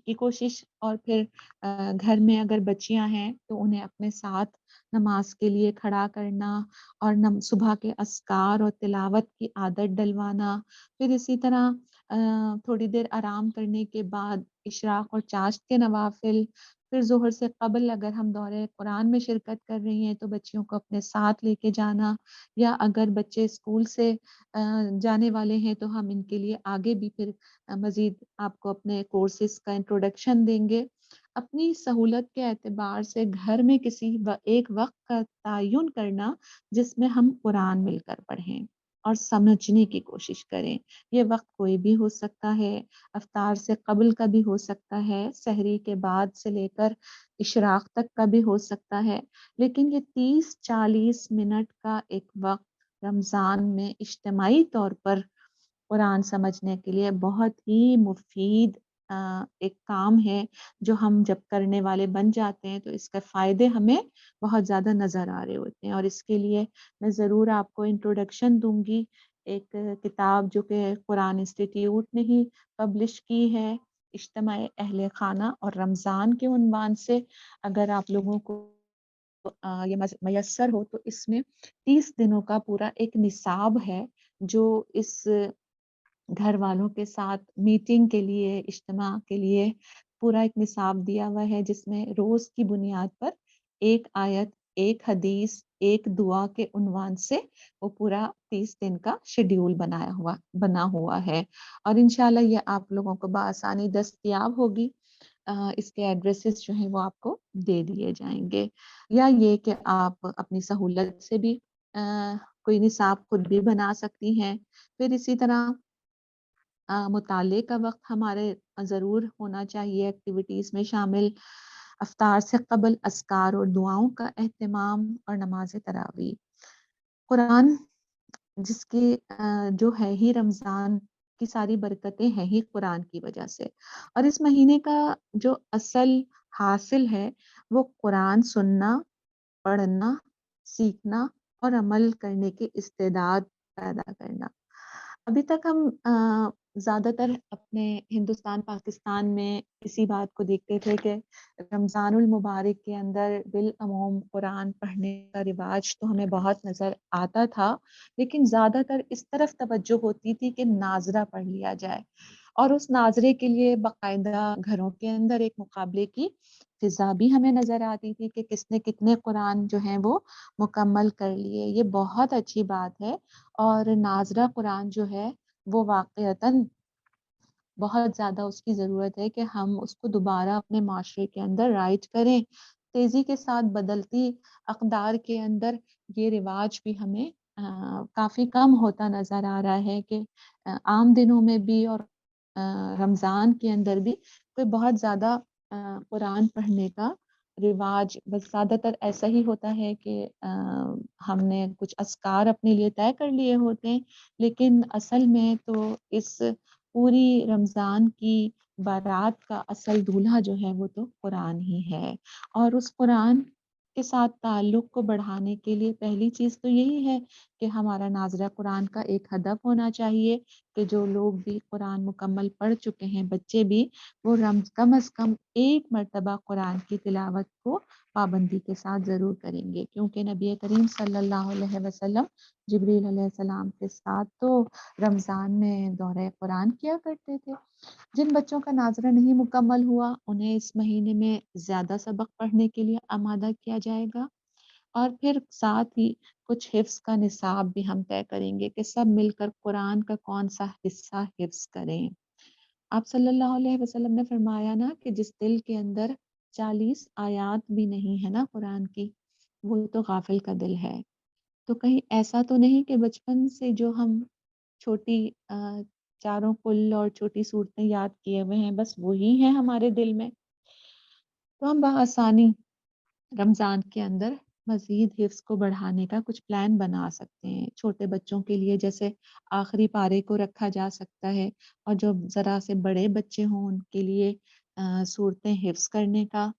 کی کوشش، اور پھر گھر میں اگر بچیاں ہیں تو انہیں اپنے ساتھ نماز کے لیے کھڑا کرنا، اور صبح کے اذکار اور تلاوت کی عادت ڈلوانا۔ پھر اسی طرح تھوڑی دیر آرام کرنے کے بعد اشراق اور چاشت کے نوافل، پھر ظہر سے قبل اگر ہم دورہ قرآن میں شرکت کر رہی ہیں تو بچیوں کو اپنے ساتھ لے کے جانا، یا اگر بچے اسکول سے جانے والے ہیں تو ہم ان کے لیے آگے بھی پھر مزید آپ کو اپنے کورسز کا انٹروڈکشن دیں گے۔ اپنی سہولت کے اعتبار سے گھر میں کسی ایک وقت کا تعین کرنا جس میں ہم قرآن مل کر پڑھیں اور سمجھنے کی کوشش کریں۔ یہ وقت کوئی بھی ہو سکتا ہے، افطار سے قبل کا بھی ہو سکتا ہے، سحری کے بعد سے لے کر اشراق تک کا بھی ہو سکتا ہے، لیکن یہ 30-40 منٹ کا ایک وقت رمضان میں اجتماعی طور پر قرآن سمجھنے کے لیے بہت ہی مفید ایک کام ہے، جو ہم جب کرنے والے بن جاتے ہیں تو اس کا فائدے ہمیں بہت زیادہ نظر آ رہے ہوتے ہیں۔ اور اس کے لیے میں ضرور آپ کو انٹروڈکشن دوں گی، ایک کتاب جو کہ قرآن انسٹیٹیوٹ نے ہی پبلش کی ہے، اجتماع اہل خانہ اور رمضان کے عنوان سے۔ اگر آپ لوگوں کو یہ میسر ہو تو اس میں 30 دنوں کا پورا ایک نصاب ہے، جو اس گھر والوں کے ساتھ میٹنگ کے لیے، اجتماع کے لیے پورا ایک نصاب دیا ہوا ہے، جس میں روز کی بنیاد پر ایک آیت ایک حدیث ایک دعا کے عنوان سے وہ پورا 30 دن کا شیڈیول بنا ہوا ہے، اور انشاءاللہ یہ آپ لوگوں کو بآسانی دستیاب ہوگی۔ اس کے ایڈریسز جو ہیں وہ آپ کو دے دیے جائیں گے، یا یہ کہ آپ اپنی سہولت سے بھی کوئی نصاب خود بھی بنا سکتی ہیں۔ پھر اسی طرح مطالعے کا وقت ہمارے ضرور ہونا چاہیے ایکٹیویٹیز میں شامل، افطار سے قبل اذکار اور دعاؤں کا اہتمام، اور نماز تراویح۔ قرآن جس کی جو ہے ہی رمضان کی ساری برکتیں ہیں ہی قرآن کی وجہ سے، اور اس مہینے کا جو اصل حاصل ہے وہ قرآن سننا، پڑھنا، سیکھنا اور عمل کرنے کی استعداد پیدا کرنا۔ ابھی تک ہم زیادہ تر اپنے ہندوستان پاکستان میں اسی بات کو دیکھتے تھے کہ رمضان المبارک کے اندر بالعموم قرآن پڑھنے کا رواج تو ہمیں بہت نظر آتا تھا، لیکن زیادہ تر اس طرف توجہ ہوتی تھی کہ ناظرہ پڑھ لیا جائے، اور اس ناظرے کے لیے باقاعدہ گھروں کے اندر ایک مقابلے کی فضا بھی ہمیں نظر آتی تھی کہ کس نے کتنے قرآن جو ہیں وہ مکمل کر لیے۔ یہ بہت اچھی بات ہے، اور ناظرہ قرآن جو ہے وہ واقعتاً بہت زیادہ اس کی ضرورت ہے کہ ہم اس کو دوبارہ اپنے معاشرے کے اندر رائج کریں۔ تیزی کے ساتھ بدلتی اقدار کے اندر یہ رواج بھی ہمیں کافی کم ہوتا نظر آ رہا ہے کہ عام دنوں میں بھی اور رمضان کے اندر بھی کوئی بہت زیادہ قرآن پڑھنے کا رواج، بس زیادہ تر ایسا ہی ہوتا ہے کہ ہم نے کچھ اذکار اپنے لیے طے کر لیے ہوتے ہیں، لیکن اصل میں تو اس پوری رمضان کی بارات کا اصل دولہا جو ہے وہ تو قرآن ہی ہے، اور اس قرآن کے ساتھ تعلق کو بڑھانے کے لیے پہلی چیز تو یہی ہے کہ ہمارا ناظرہ قرآن کا ایک ہدف ہونا چاہیے کہ جو لوگ بھی قرآن مکمل پڑھ چکے ہیں، بچے بھی، وہ کم از کم ایک مرتبہ قرآن کی تلاوت کو پابندی کے ساتھ ضرور کریں گے، کیونکہ نبی کریم صلی اللہ علیہ وسلم جبریل علیہ السلام کے ساتھ تو رمضان میں دورہ قرآن کیا کرتے تھے۔ جن بچوں کا ناظرہ نہیں مکمل ہوا انہیں اس مہینے میں زیادہ سبق پڑھنے کے لیے آمادہ کیا جائے گا، اور پھر ساتھ ہی کچھ حفظ کا نصاب بھی ہم طے کریں گے کہ سب مل کر قرآن کا کون سا حصہ حفظ کریں۔ آپ صلی اللہ علیہ وسلم نے فرمایا نا کہ جس دل کے اندر 40 آیات بھی نہیں ہے نا قرآن کی، وہ تو غافل کا دل ہے۔ تو کہیں ایسا تو نہیں کہ بچپن سے جو ہم چھوٹی چاروں کل اور چھوٹی صورتیں یاد کیے ہوئے ہیں بس وہی ہیں ہمارے دل میں، تو ہم بآسانی رمضان کے اندر مزید حفظ کو بڑھانے کا کچھ پلان بنا سکتے ہیں۔ چھوٹے بچوں کے لیے جیسے آخری پارے کو رکھا جا سکتا ہے، اور جو ذرا سے بڑے بچے ہوں ان کے لیے صورتیں حفظ کرنے کا،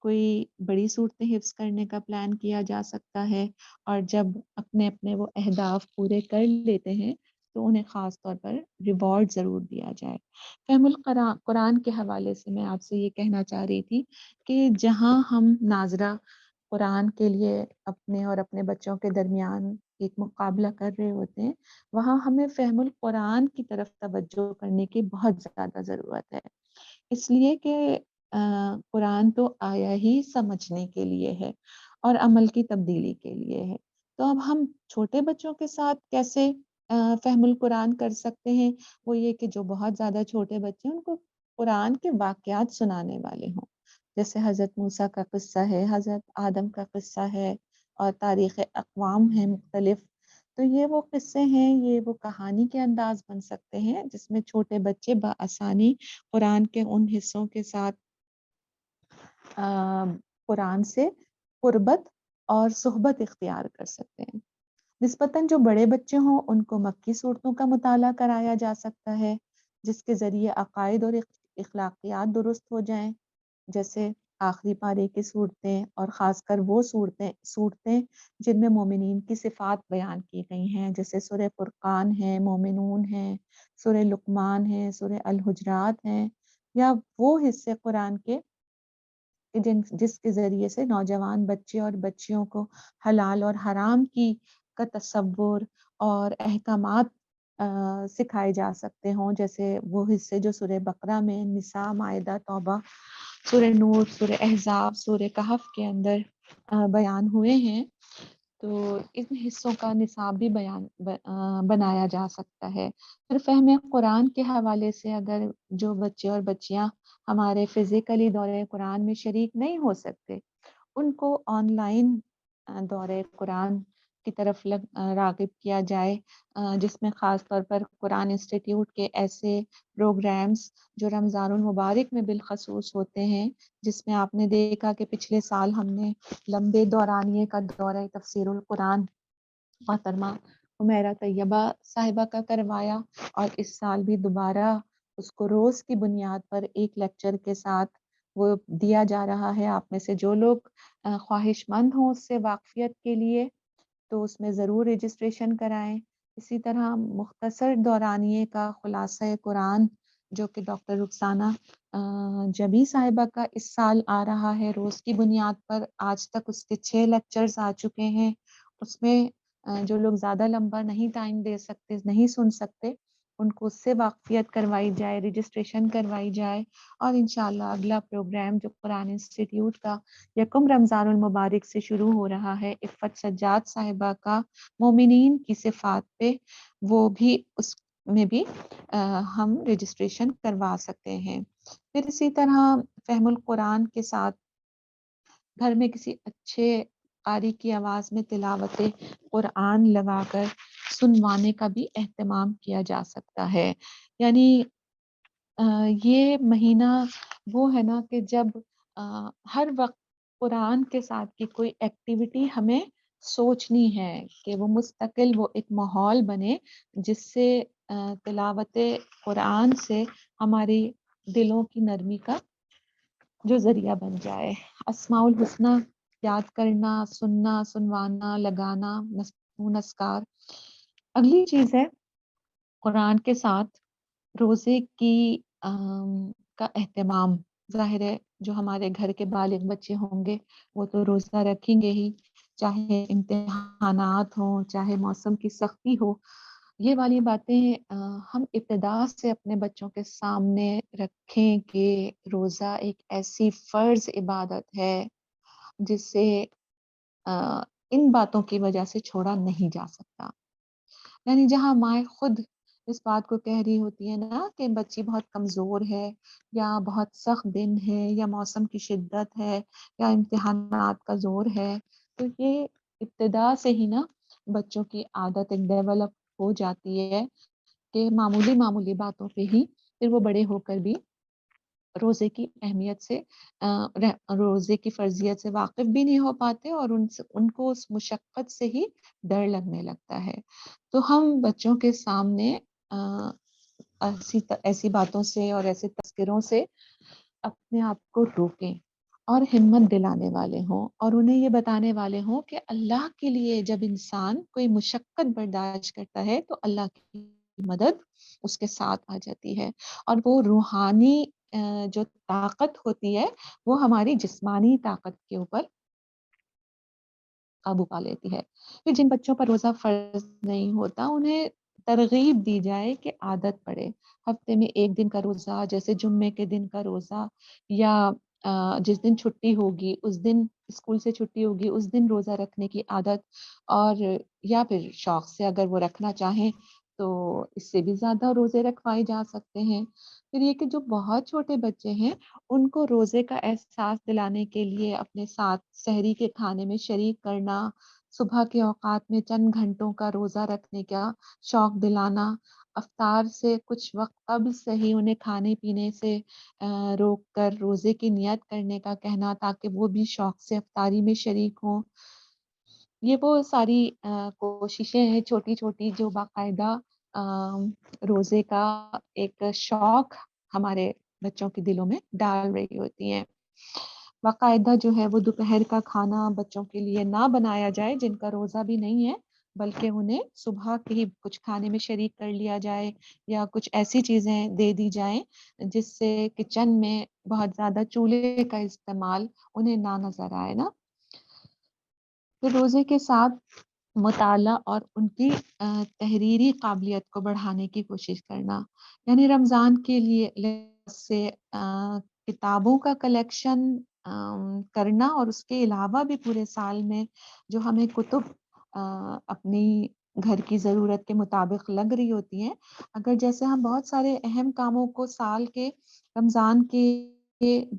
کوئی بڑی صورتیں حفظ کرنے کا پلان کیا جا سکتا ہے، اور جب اپنے اپنے وہ اہداف پورے کر لیتے ہیں تو انہیں خاص طور پر ریوارڈ ضرور دیا جائے۔ فہم قرآن کے حوالے سے میں آپ سے یہ کہنا چاہ رہی تھی کہ جہاں ہم ناظرہ قرآن کے لیے اپنے اور اپنے بچوں کے درمیان ایک مقابلہ کر رہے ہوتے ہیں، وہاں ہمیں فہم القرآن کی طرف توجہ کرنے کی بہت زیادہ ضرورت ہے، اس لیے کہ قرآن تو آیا ہی سمجھنے کے لیے ہے اور عمل کی تبدیلی کے لیے ہے۔ تو اب ہم چھوٹے بچوں کے ساتھ کیسے فہم القرآن کر سکتے ہیں؟ وہ یہ کہ جو بہت زیادہ چھوٹے بچے ہیں ان کو قرآن کے واقعات سنانے والے ہوں، جیسے حضرت موسیٰ کا قصہ ہے، حضرت آدم کا قصہ ہے، اور تاریخ اقوام ہے مختلف، تو یہ وہ قصے ہیں، یہ وہ کہانی کے انداز بن سکتے ہیں جس میں چھوٹے بچے بآسانی قرآن کے ان حصوں کے ساتھ قرآن سے قربت اور صحبت اختیار کر سکتے ہیں۔ نسبتاً جو بڑے بچے ہوں ان کو مکی صورتوں کا مطالعہ کرایا جا سکتا ہے، جس کے ذریعے عقائد اور اخلاقیات درست ہو جائیں، جیسے آخری پارے کی صورتیں، اور خاص کر وہ صورتیں جن میں مومنین کی صفات بیان کی گئی ہیں، جیسے سورہ فرقان ہے، مومنون ہے، سورہ لقمان ہے، سورہ الحجرات ہیں، یا وہ حصے قرآن کے جس کے ذریعے سے نوجوان بچے اور بچیوں کو حلال اور حرام کی کا تصور اور احکامات سکھائے جا سکتے ہوں، جیسے وہ حصے جو سورہ بقرہ میں، نساء، مائدہ، توبہ، سورہ نور، سورہ احزاب، سورہ کہف کے اندر بیان ہوئے ہیں، تو ان حصوں کا نصاب بھی بنایا جا سکتا ہے۔ پھر فہم قرآن کے حوالے سے اگر جو بچے اور بچیاں ہمارے فزیکلی دورہ قرآن میں شریک نہیں ہو سکتے، ان کو آن لائن دورہ قرآن کی طرف راغب کیا جائے، جس میں خاص طور پر قرآن انسٹیٹیوٹ کے ایسے پروگرامز جو رمضان المبارک میں بالخصوص ہوتے ہیں، جس میں آپ نے دیکھا کہ پچھلے سال ہم نے لمبے دورانیے کا دورہ تفسیر القرآن محترمہ حمیرہ طیبہ صاحبہ کا کروایا، اور اس سال بھی دوبارہ اس کو روز کی بنیاد پر ایک لیکچر کے ساتھ وہ دیا جا رہا ہے۔ آپ میں سے جو لوگ خواہش مند ہوں اس سے واقفیت کے لیے، تو اس میں ضرور رجسٹریشن کرائیں۔ اسی طرح مختصر دورانیے کا خلاصہ قرآن جو کہ ڈاکٹر رخسانہ جبی صاحبہ کا اس سال آ رہا ہے روز کی بنیاد پر، آج تک اس کے 6 لیکچرز آ چکے ہیں۔ اس میں جو لوگ زیادہ لمبا نہیں ٹائم دے سکتے، نہیں سن سکتے، ان کو اس سے واقفیت کروائی جائے، رجسٹریشن کروائی جائے، اور انشاءاللہ اگلا پروگرام جو قرآن انسٹیٹیوٹ کا یکم رمضان المبارک سے شروع ہو رہا ہے، عفت سجاد صاحبہ کا مومنین کی صفات پہ، وہ بھی اس میں بھی ہم رجسٹریشن کروا سکتے ہیں۔ پھر اسی طرح فہم القرآن کے ساتھ گھر میں کسی اچھے قاری کی آواز میں تلاوت قرآن لگا کر سنوانے کا بھی اہتمام کیا جا سکتا ہے۔ یعنی یہ مہینہ وہ ہے نا کہ جب ہر وقت قرآن کے ساتھ کی کوئی ایکٹیویٹی ہمیں سوچنی ہے کہ وہ مستقل وہ ایک ماحول بنے جس سے تلاوت قرآن سے ہماری دلوں کی نرمی کا جو ذریعہ بن جائے۔ اسماء الحسنہ یاد کرنا، سننا، سنوانا، لگانا، مسنون اذکار۔ اگلی چیز ہے قرآن کے ساتھ روزے کی کا اہتمام۔ ظاہر ہے جو ہمارے گھر کے بالغ بچے ہوں گے وہ تو روزہ رکھیں گے ہی، چاہے امتحانات ہوں، چاہے موسم کی سختی ہو۔ یہ والی باتیں ہم ابتدا سے اپنے بچوں کے سامنے رکھیں کہ روزہ ایک ایسی فرض عبادت ہے جسے ان باتوں کی وجہ سے چھوڑا نہیں جا سکتا۔ یعنی جہاں مائیں خود اس بات کو کہہ رہی ہوتی ہے نا کہ بچی بہت کمزور ہے، یا بہت سخت دن ہے، یا موسم کی شدت ہے، یا امتحانات کا زور ہے، تو یہ ابتدا سے ہی نا بچوں کی عادت ایک ڈیولپ ہو جاتی ہے کہ معمولی معمولی باتوں پہ ہی پھر وہ بڑے ہو کر بھی روزے کی اہمیت سے روزے کی فرضیت سے واقف بھی نہیں ہو پاتے، اور ان کو اس مشقت سے ہی ڈر لگنے لگتا ہے۔ تو ہم بچوں کے سامنے ایسی باتوں سے اور ایسے تذکروں سے اپنے آپ کو روکیں، اور ہمت دلانے والے ہوں، اور انہیں یہ بتانے والے ہوں کہ اللہ کے لیے جب انسان کوئی مشقت برداشت کرتا ہے تو اللہ کی مدد اس کے ساتھ آ جاتی ہے، اور وہ روحانی جو طاقت ہوتی ہے وہ ہماری جسمانی طاقت کے اوپر قابو پا لیتی ہے۔ پھر جن بچوں پر روزہ فرض نہیں ہوتا انہیں ترغیب دی جائے کہ عادت پڑے، ہفتے میں ایک دن کا روزہ، جیسے جمعے کے دن کا روزہ، یا جس دن چھٹی ہوگی اس دن، اسکول سے چھٹی ہوگی اس دن روزہ رکھنے کی عادت، اور یا پھر شوق سے اگر وہ رکھنا چاہیں تو اس سے بھی زیادہ روزے رکھوائے جا سکتے ہیں۔ پھر یہ کہ جو بہت چھوٹے بچے ہیں ان کو روزے کا احساس دلانے کے لیے اپنے ساتھ سحری کے کھانے میں شریک کرنا، صبح کے اوقات میں چند گھنٹوں کا روزہ رکھنے کا شوق دلانا، افطار سے کچھ وقت قبل سے ہی انہیں کھانے پینے سے روک کر روزے کی نیت کرنے کا کہنا تاکہ وہ بھی شوق سے افطاری میں شریک ہوں۔ یہ وہ ساری کوششیں ہیں چھوٹی چھوٹی جو باقاعدہ روزے کا ایک شوق ہمارے بچوں کے دلوں میں ڈال رہی ہوتی ہیں۔ باقاعدہ جو ہے وہ دوپہر کا کھانا بچوں کے لیے نہ بنایا جائے جن کا روزہ بھی نہیں ہے، بلکہ انہیں صبح کے ہی کچھ کھانے میں شریک کر لیا جائے، یا کچھ ایسی چیزیں دے دی جائیں جس سے کچن میں بہت زیادہ چولہے کا استعمال انہیں نہ نظر آئے نا۔ پھر روزے کے ساتھ مطالعہ اور ان کی تحریری قابلیت کو بڑھانے کی کوشش کرنا، یعنی رمضان کے لیے سے کتابوں کا کلیکشن کرنا، اور اس کے علاوہ بھی پورے سال میں جو ہمیں کتب اپنی گھر کی ضرورت کے مطابق لگ رہی ہوتی ہیں، اگر جیسے ہم بہت سارے اہم کاموں کو سال کے رمضان کے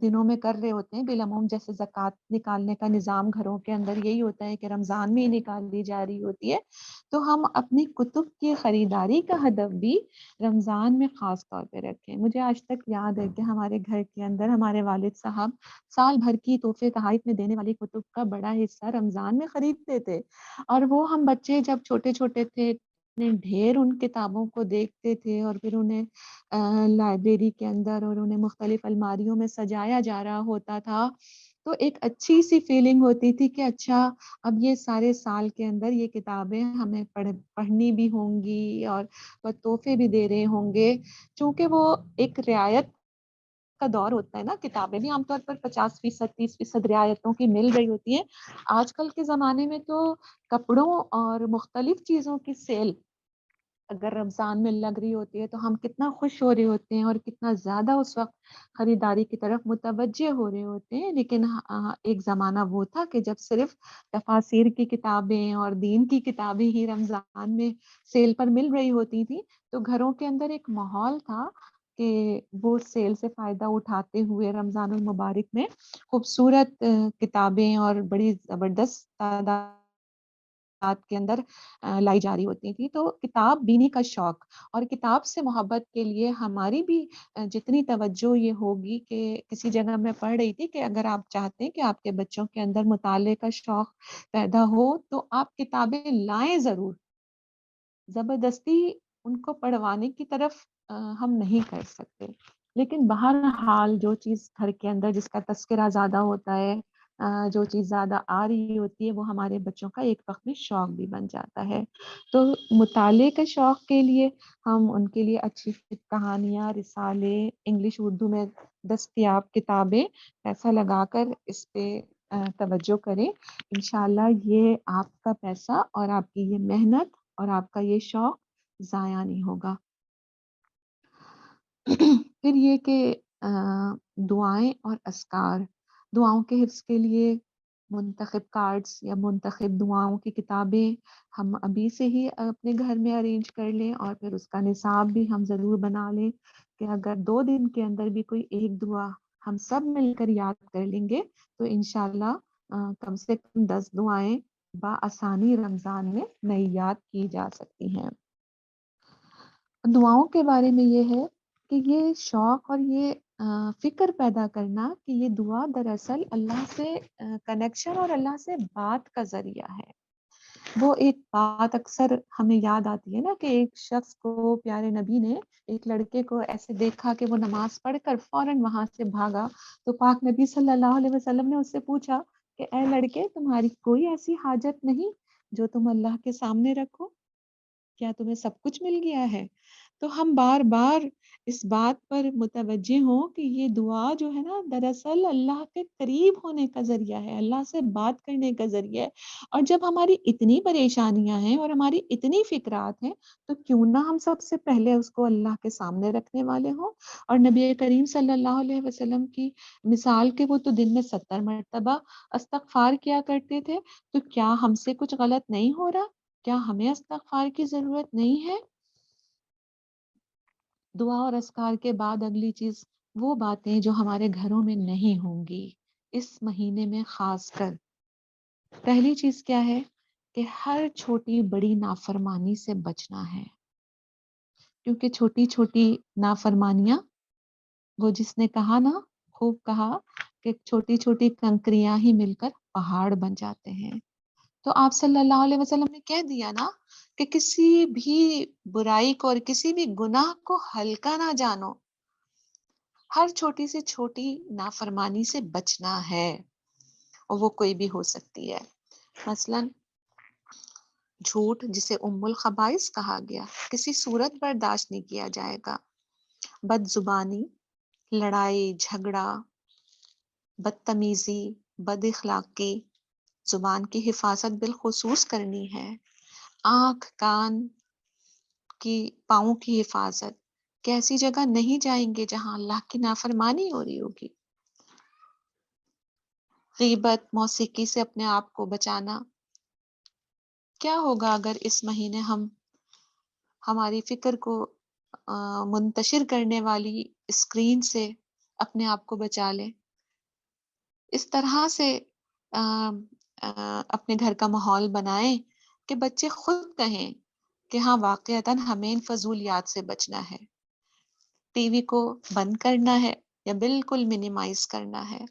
دنوں میں کر رہے ہوتے ہیں، بالعموم جیسے زکوٰۃ نکالنے کا نظام گھروں کے اندر یہی ہوتا ہے کہ رمضان میں ہی نکالی جا رہی ہوتی ہے، تو ہم اپنی کتب کی خریداری کا ہدف بھی رمضان میں خاص طور پہ رکھیں۔ مجھے آج تک یاد ہے کہ ہمارے گھر کے اندر ہمارے والد صاحب سال بھر کی تحفے تحائف میں دینے والی کتب کا بڑا حصہ رمضان میں خریدتے تھے، اور وہ ہم بچے جب چھوٹے چھوٹے تھے اتنے ڈھیر ان کتابوں کو دیکھتے تھے، اور پھر انہیں لائبریری کے اندر اور انہیں مختلف الماریوں میں سجایا جا رہا ہوتا تھا، تو ایک اچھی سی فیلنگ ہوتی تھی کہ اچھا اب یہ سارے سال کے اندر یہ کتابیں ہمیں پڑھنی بھی ہوں گی، اور وہ تحفے بھی دے رہے ہوں گے، چونکہ وہ ایک رعایت کا دور ہوتا ہے نا، کتابیں بھی عام طور پر 50%، 30% رعایتوں کی مل رہی ہوتی ہیں۔ آج کل کے زمانے میں تو کپڑوں اور مختلف چیزوں کی سیل اگر رمضان میں لگ رہی ہوتی ہے تو ہم کتنا خوش ہو رہے ہوتے ہیں، اور کتنا زیادہ اس وقت خریداری کی طرف متوجہ ہو رہے ہوتے ہیں۔ لیکن ایک زمانہ وہ تھا کہ جب صرف تفاسیر کی کتابیں اور دین کی کتابیں ہی رمضان میں سیل پر مل رہی ہوتی تھی، تو گھروں کے اندر ایک ماحول تھا کہ وہ سیل سے فائدہ اٹھاتے ہوئے رمضان المبارک میں خوبصورت کتابیں اور بڑی زبردست تعداد کے اندر لائی جا رہی ہوتی تھی۔ تو کتاب بینی کا شوق اور کتاب سے محبت کے لیے ہماری بھی جتنی توجہ یہ ہوگی کہ کسی جگہ میں پڑھ رہی تھی کہ اگر آپ چاہتے ہیں کہ آپ کے بچوں کے اندر مطالعے کا شوق پیدا ہو تو آپ کتابیں لائیں ضرور، زبردستی ان کو پڑھوانے کی طرف ہم نہیں کر سکتے، لیکن بہرحال جو چیز گھر کے اندر جس کا تذکرہ زیادہ ہوتا ہے، جو چیز زیادہ آ رہی ہوتی ہے، وہ ہمارے بچوں کا ایک وقت میں شوق بھی بن جاتا ہے۔ تو مطالعے کے شوق کے لیے ہم ان کے لیے اچھی کہانیاں، رسالے، انگلش اردو میں دستیاب کتابیں پیسہ لگا کر اس پہ توجہ کریں۔ انشاءاللہ یہ آپ کا پیسہ اور آپ کی یہ محنت اور آپ کا یہ شوق ضائع نہیں ہوگا۔ پھر یہ کہ دعائیں اور اذکار، دعاؤں کے حفظ کے لیے منتخب کارڈز یا منتخب دعاؤں کی کتابیں ہم ابھی سے ہی اپنے گھر میں ارینج کر لیں، اور پھر اس کا نصاب بھی ہم ضرور بنا لیں کہ اگر 2 دن کے اندر بھی کوئی ایک دعا ہم سب مل کر یاد کر لیں گے تو انشاءاللہ کم سے کم 10 دعائیں بآسانی رمضان میں نئی یاد کی جا سکتی ہیں۔ دعاؤں کے بارے میں یہ ہے کہ یہ شوق اور یہ فکر پیدا کرنا کہ یہ دعا دراصل اللہ سے کنیکشن اور اللہ سے بات کا ذریعہ ہے۔ وہ ایک بات اکثر ہمیں یاد آتی ہے نا کہ ایک شخص کو پیارے نبی نے ایک لڑکے کو ایسے دیکھا کہ وہ نماز پڑھ کر فوراً وہاں سے بھاگا، تو پاک نبی صلی اللہ علیہ وسلم نے اس سے پوچھا کہ اے لڑکے، تمہاری کوئی ایسی حاجت نہیں جو تم اللہ کے سامنے رکھو؟ کیا تمہیں سب کچھ مل گیا ہے؟ تو ہم بار بار اس بات پر متوجہ ہوں کہ یہ دعا جو ہے نا دراصل اللہ کے قریب ہونے کا ذریعہ ہے، اللہ سے بات کرنے کا ذریعہ ہے۔ اور جب ہماری اتنی پریشانیاں ہیں اور ہماری اتنی فکرات ہیں تو کیوں نہ ہم سب سے پہلے اس کو اللہ کے سامنے رکھنے والے ہوں۔ اور نبی کریم صلی اللہ علیہ وسلم کی مثال کے وہ تو دن میں 70 مرتبہ استغفار کیا کرتے تھے، تو کیا ہم سے کچھ غلط نہیں ہو رہا؟ کیا ہمیں استغفار کی ضرورت نہیں ہے؟ دعا اور اذکار کے بعد اگلی چیز وہ باتیں جو ہمارے گھروں میں نہیں ہوں گی اس مہینے میں خاص کر، پہلی چیز کیا ہے کہ ہر چھوٹی بڑی نافرمانی سے بچنا ہے، کیونکہ چھوٹی چھوٹی نافرمانیاں، وہ جس نے کہا نا، خوب کہا کہ چھوٹی چھوٹی کنکریاں ہی مل کر پہاڑ بن جاتے ہیں۔ تو آپ صلی اللہ علیہ وسلم نے کہہ دیا نا کہ کسی بھی برائی کو اور کسی بھی گناہ کو ہلکا نہ جانو، ہر چھوٹی سے چھوٹی نافرمانی سے بچنا ہے، اور وہ کوئی بھی ہو سکتی ہے۔ مثلا جھوٹ، جسے ام الخبائث کہا گیا، کسی صورت برداشت نہیں کیا جائے گا۔ بد زبانی، لڑائی جھگڑا، بدتمیزی، بد اخلاقی، زبان کی حفاظت بالخصوص کرنی ہے، آنکھ کان کی، پاؤں کی حفاظت، کہ ایسی جگہ نہیں جائیں گے جہاں اللہ کی نافرمانی ہو رہی ہوگی۔ غیبت، موسیقی سے اپنے آپ کو بچانا. کیا ہوگا اگر اس مہینے ہم ہماری فکر کو منتشر کرنے والی اسکرین سے اپنے آپ کو بچا لیں. اس طرح سے اپنے گھر کا ماحول بنائیں کہ بچے خود کہیں کہ ہاں واقعتاً ہمیں ان فضولیات سے بچنا ہے. ٹی وی کو بند کرنا ہے یا بالکل منیمائز کرنا ہے.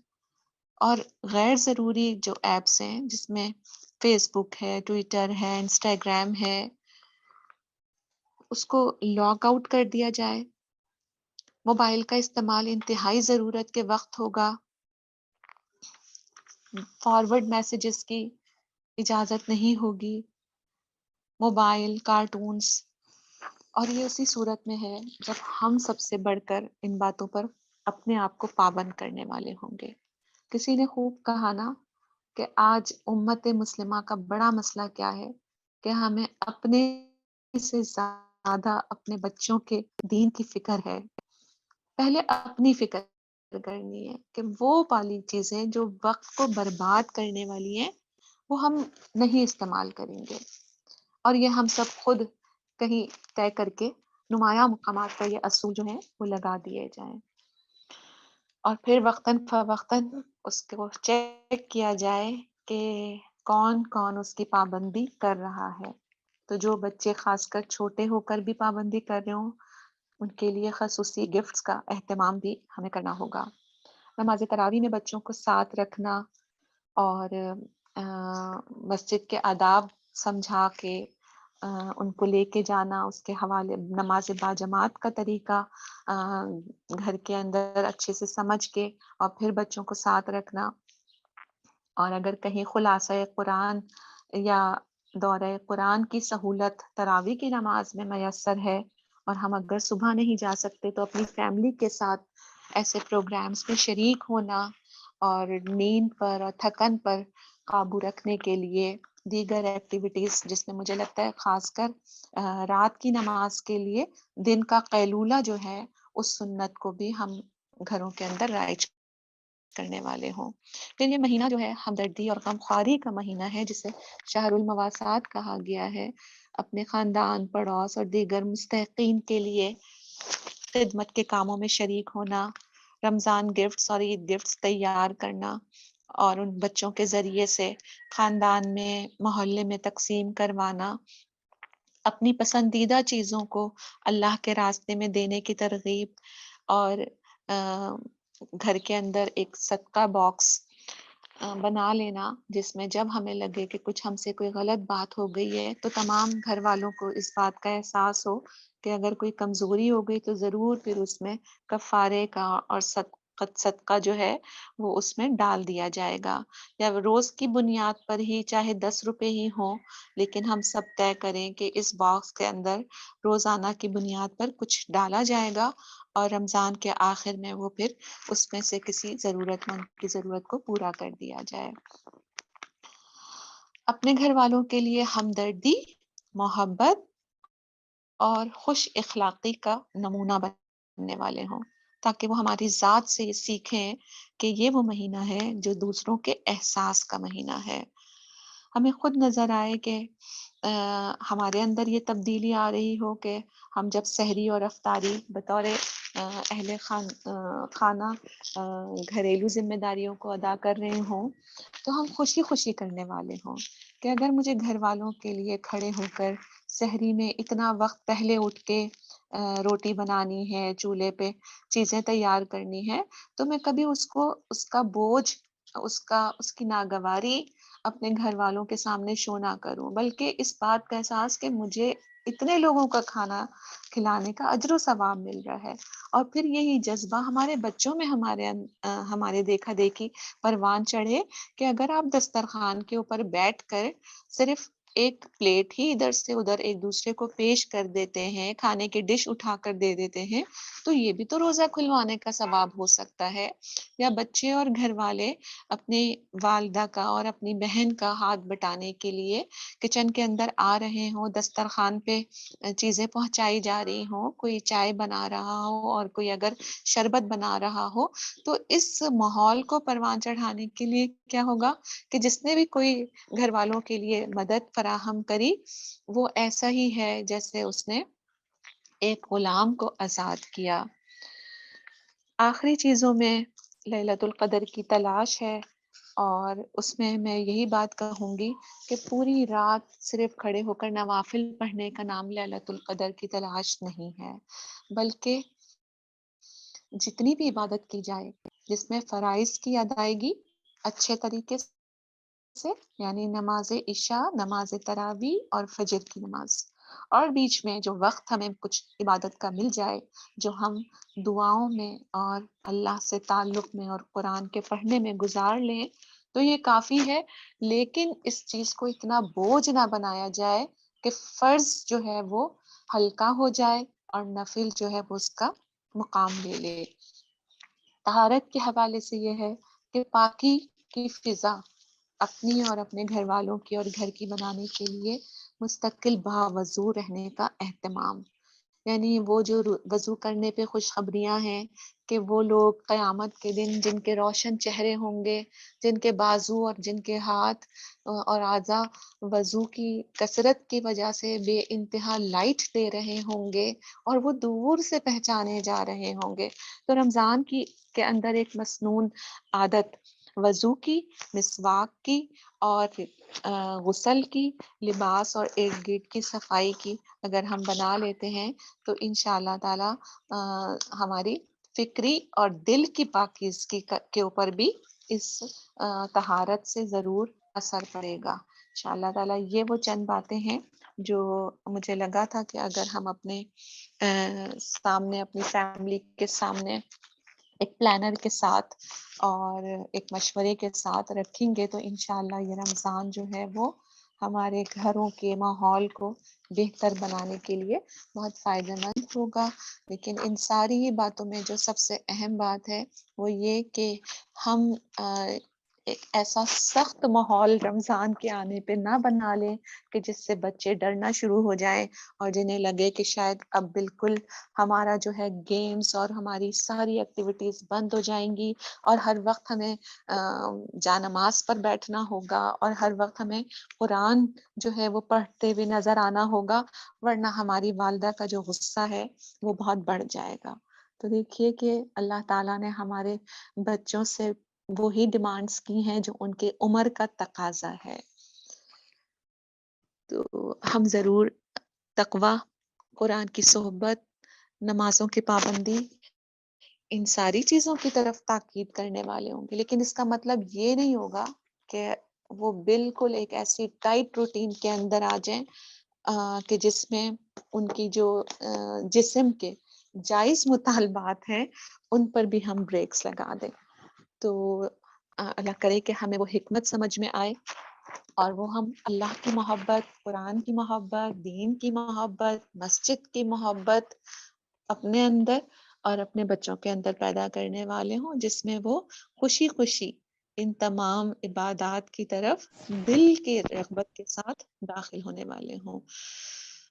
اور غیر ضروری جو ایپس ہیں جس میں فیس بک ہے، ٹویٹر ہے، انسٹاگرام ہے، اس کو لاگ آؤٹ کر دیا جائے. موبائل کا استعمال انتہائی ضرورت کے وقت ہوگا. فارورڈ میسیجز کی اجازت نہیں ہوگی. Mobile, cartoons. اور یہ اسی صورت میں ہے جب ہم سب سے بڑھ کر ان باتوں پر اپنے آپ کو پابند کرنے والے ہوں گے. کسی نے خوب کہا نا کہ آج امت مسلمہ کا بڑا مسئلہ کیا ہے کہ ہمیں اپنے سے زیادہ اپنے بچوں کے دین کی فکر ہے. پہلے اپنی فکر کرنی ہے کہ وہ والی چیزیں جو وقت کو برباد کرنے والی ہیں وہ ہم نہیں استعمال کریں گے. اور یہ ہم سب خود کہیں طے کر کے نمایاں مقامات پر یہ اصول جو ہیں وہ لگا دیے جائیں. اور پھر وقتاً فوقتاً اس کو چیک کیا جائے کہ کون کون اس کی پابندی کر رہا ہے. تو جو بچے خاص کر چھوٹے ہو کر بھی پابندی کر رہے ہوں ان کے لیے خصوصی گفٹس کا اہتمام بھی ہمیں کرنا ہوگا. نماز تراویح میں بچوں کو ساتھ رکھنا اور مسجد کے آداب سمجھا کے ان کو لے کے جانا، اس کے حوالے نماز باجماعت کا طریقہ گھر کے اندر اچھے سے سمجھ کے اور پھر بچوں کو ساتھ رکھنا. اور اگر کہیں خلاصہ قرآن یا دورہ قرآن کی سہولت تراویح کی نماز میں میسر ہے اور ہم اگر صبح نہیں جا سکتے تو اپنی فیملی کے ساتھ ایسے پروگرامز میں شریک ہونا اور نیند پر اور تھکن پر قابو رکھنے کے لیے دیگر ایکٹیویٹیز، جس میں مجھے لگتا ہے خاص کر رات کی نماز کے لیے دن کا قیلولہ جو ہے اس سنت کو بھی ہم گھروں کے اندر رائج کرنے والے ہوں. پھر یہ مہینہ جو ہے ہمدردی اور غمخواری کا مہینہ ہے جسے شہر المواسات کہا گیا ہے. اپنے خاندان، پڑوس اور دیگر مستحقین کے لیے خدمت کے کاموں میں شریک ہونا، رمضان گفٹس اور عید گفٹس تیار کرنا اور ان بچوں کے ذریعے سے خاندان میں، محلے میں تقسیم کروانا، اپنی پسندیدہ چیزوں کو اللہ کے راستے میں دینے کی ترغیب اور گھر کے اندر ایک صدقہ باکس بنا لینا جس میں جب ہمیں لگے کہ کچھ ہم سے کوئی غلط بات ہو گئی ہے تو تمام گھر والوں کو اس بات کا احساس ہو کہ اگر کوئی کمزوری ہو گئی تو ضرور پھر اس میں کفارے کا اور صدقہ جو ہے وہ اس میں ڈال دیا جائے گا. یا روز کی بنیاد پر ہی چاہے 10 روپے ہی ہوں لیکن ہم سب طے کریں کہ اس باکس کے اندر روزانہ کی بنیاد پر کچھ ڈالا جائے گا اور رمضان کے آخر میں وہ پھر اس میں سے کسی ضرورت مند کی ضرورت کو پورا کر دیا جائے. اپنے گھر والوں کے لیے ہمدردی، محبت اور خوش اخلاقی کا نمونہ بننے والے ہوں تاکہ وہ ہماری ذات سے یہ سیکھیں کہ یہ وہ مہینہ ہے جو دوسروں کے احساس کا مہینہ ہے. ہمیں خود نظر آئے کہ ہمارے اندر یہ تبدیلی آ رہی ہو کہ ہم جب سحری اور افطاری بطور اہل خانہ گھریلو ذمہ داریوں کو ادا کر رہے ہوں تو ہم خوشی خوشی کرنے والے ہوں کہ اگر مجھے گھر والوں کے لیے کھڑے ہو کر سحری میں اتنا وقت پہلے اٹھ کے روٹی بنانی ہے، چولہے پہ چیزیں تیار کرنی ہے تو میں کبھی اس کا بوجھ، اس کی ناگواری اپنے گھر والوں کے سامنے شو نہ کروں، بلکہ اس بات کا احساس کہ مجھے اتنے لوگوں کا کھانا کھلانے کا اجر و ثواب مل رہا ہے. اور پھر یہی جذبہ ہمارے بچوں میں ہمارے دیکھا دیکھی پروان چڑھے کہ اگر آپ دسترخوان کے اوپر بیٹھ کر صرف ایک پلیٹ ہی ادھر سے ادھر ایک دوسرے کو پیش کر دیتے ہیں، کھانے کی ڈش اٹھا کر دے دیتے ہیں، تو یہ بھی تو روزہ کھلوانے کا ثواب ہو سکتا ہے۔ یا بچے اور گھر والے اپنے والدہ کا اور اپنی بہن کا ہاتھ بٹانے کے لیے کچن کے اندر آ رہے ہوں، دسترخوان پہ چیزیں پہنچائی جا رہی ہوں، کوئی چائے بنا رہا ہو اور کوئی اگر شربت بنا رہا ہو، تو اس ماحول کو پروان چڑھانے کے لیے کیا ہوگا کہ جس نے بھی کوئی گھر والوں کے لیے مدد فراہم کری، وہ ایسا ہی ہے جیسے اس نے ایک غلام کو آزاد کیا۔ آخری چیزوں میں لیلۃ القدر کی تلاش ہے، اور اس میں یہی بات کہوں گی کہ پوری رات صرف کھڑے ہو کر نوافل پڑھنے کا نام لیلۃ القدر کی تلاش نہیں ہے، بلکہ جتنی بھی عبادت کی جائے جس میں فرائض کی ادائیگی اچھے طریقے سے، یعنی نماز عشاء، نماز تراویح اور فجر کی نماز، اور بیچ میں جو وقت ہمیں کچھ عبادت کا مل جائے جو ہم دعاؤں میں اور اللہ سے تعلق میں اور قرآن کے پڑھنے میں گزار لیں، تو یہ کافی ہے۔ لیکن اس چیز کو اتنا بوجھ نہ بنایا جائے کہ فرض جو ہے وہ ہلکا ہو جائے اور نفل جو ہے وہ اس کا مقام لے لے۔ طہارت کے حوالے سے یہ ہے کہ پاکی کی فضا اپنی اور اپنے گھر والوں کی اور گھر کی بنانے کے لیے مستقل باوضو رہنے کا اہتمام، یعنی وہ جو وضو کرنے پہ خوشخبریاں ہیں کہ وہ لوگ قیامت کے دن جن کے روشن چہرے ہوں گے، جن کے بازو اور جن کے ہاتھ اور اعضاء وضو کی کثرت کی وجہ سے بے انتہا لائٹ دے رہے ہوں گے اور وہ دور سے پہچانے جا رہے ہوں گے۔ تو رمضان کے اندر ایک مسنون عادت وضو کی، مسواک کی اور غسل کی، لباس اور ارد گرد کی صفائی کی اگر ہم بنا لیتے ہیں تو انشاءاللہ تعالی ہماری فکری اور دل کی پاکیزگی کے اوپر بھی اس طہارت سے ضرور اثر پڑے گا انشاءاللہ تعالی۔ یہ وہ چند باتیں ہیں جو مجھے لگا تھا کہ اگر ہم اپنے سامنے، اپنی فیملی کے سامنے ایک پلانر کے ساتھ اور ایک مشورے کے ساتھ رکھیں گے تو انشاءاللہ یہ رمضان جو ہے وہ ہمارے گھروں کے ماحول کو بہتر بنانے کے لیے بہت فائدہ مند ہوگا۔ لیکن ان ساری ہی باتوں میں جو سب سے اہم بات ہے وہ یہ کہ ہم ایک ایسا سخت ماحول رمضان کے آنے پہ نہ بنا لیں کہ جس سے بچے ڈرنا شروع ہو جائیں اور جنہیں لگے کہ شاید اب بالکل ہمارا جو ہے گیمز اور ہماری ساری ایکٹیویٹیز بند ہو جائیں گی اور ہر وقت ہمیں جانماز پر بیٹھنا ہوگا اور ہر وقت ہمیں قرآن جو ہے وہ پڑھتے ہوئے نظر آنا ہوگا، ورنہ ہماری والدہ کا جو غصہ ہے وہ بہت بڑھ جائے گا۔ تو دیکھیے کہ اللہ تعالیٰ نے ہمارے بچوں سے وہی ڈیمانڈز کی ہیں جو ان کے عمر کا تقاضا ہے۔ تو ہم ضرور تقویٰ، قرآن کی صحبت، نمازوں کی پابندی، ان ساری چیزوں کی طرف تاکید کرنے والے ہوں گے، لیکن اس کا مطلب یہ نہیں ہوگا کہ وہ بالکل ایک ایسی ٹائٹ روٹین کے اندر آ جائیں کہ جس میں ان کی جو جسم کے جائز مطالبات ہیں ان پر بھی ہم بریکس لگا دیں۔ تو اللہ کرے کہ ہمیں وہ حکمت سمجھ میں آئے اور وہ ہم اللہ کی محبت، قرآن کی محبت، دین کی محبت، مسجد کی محبت اپنے اندر اور اپنے بچوں کے اندر پیدا کرنے والے ہوں، جس میں وہ خوشی خوشی ان تمام عبادات کی طرف دل کے رغبت کے ساتھ داخل ہونے والے ہوں۔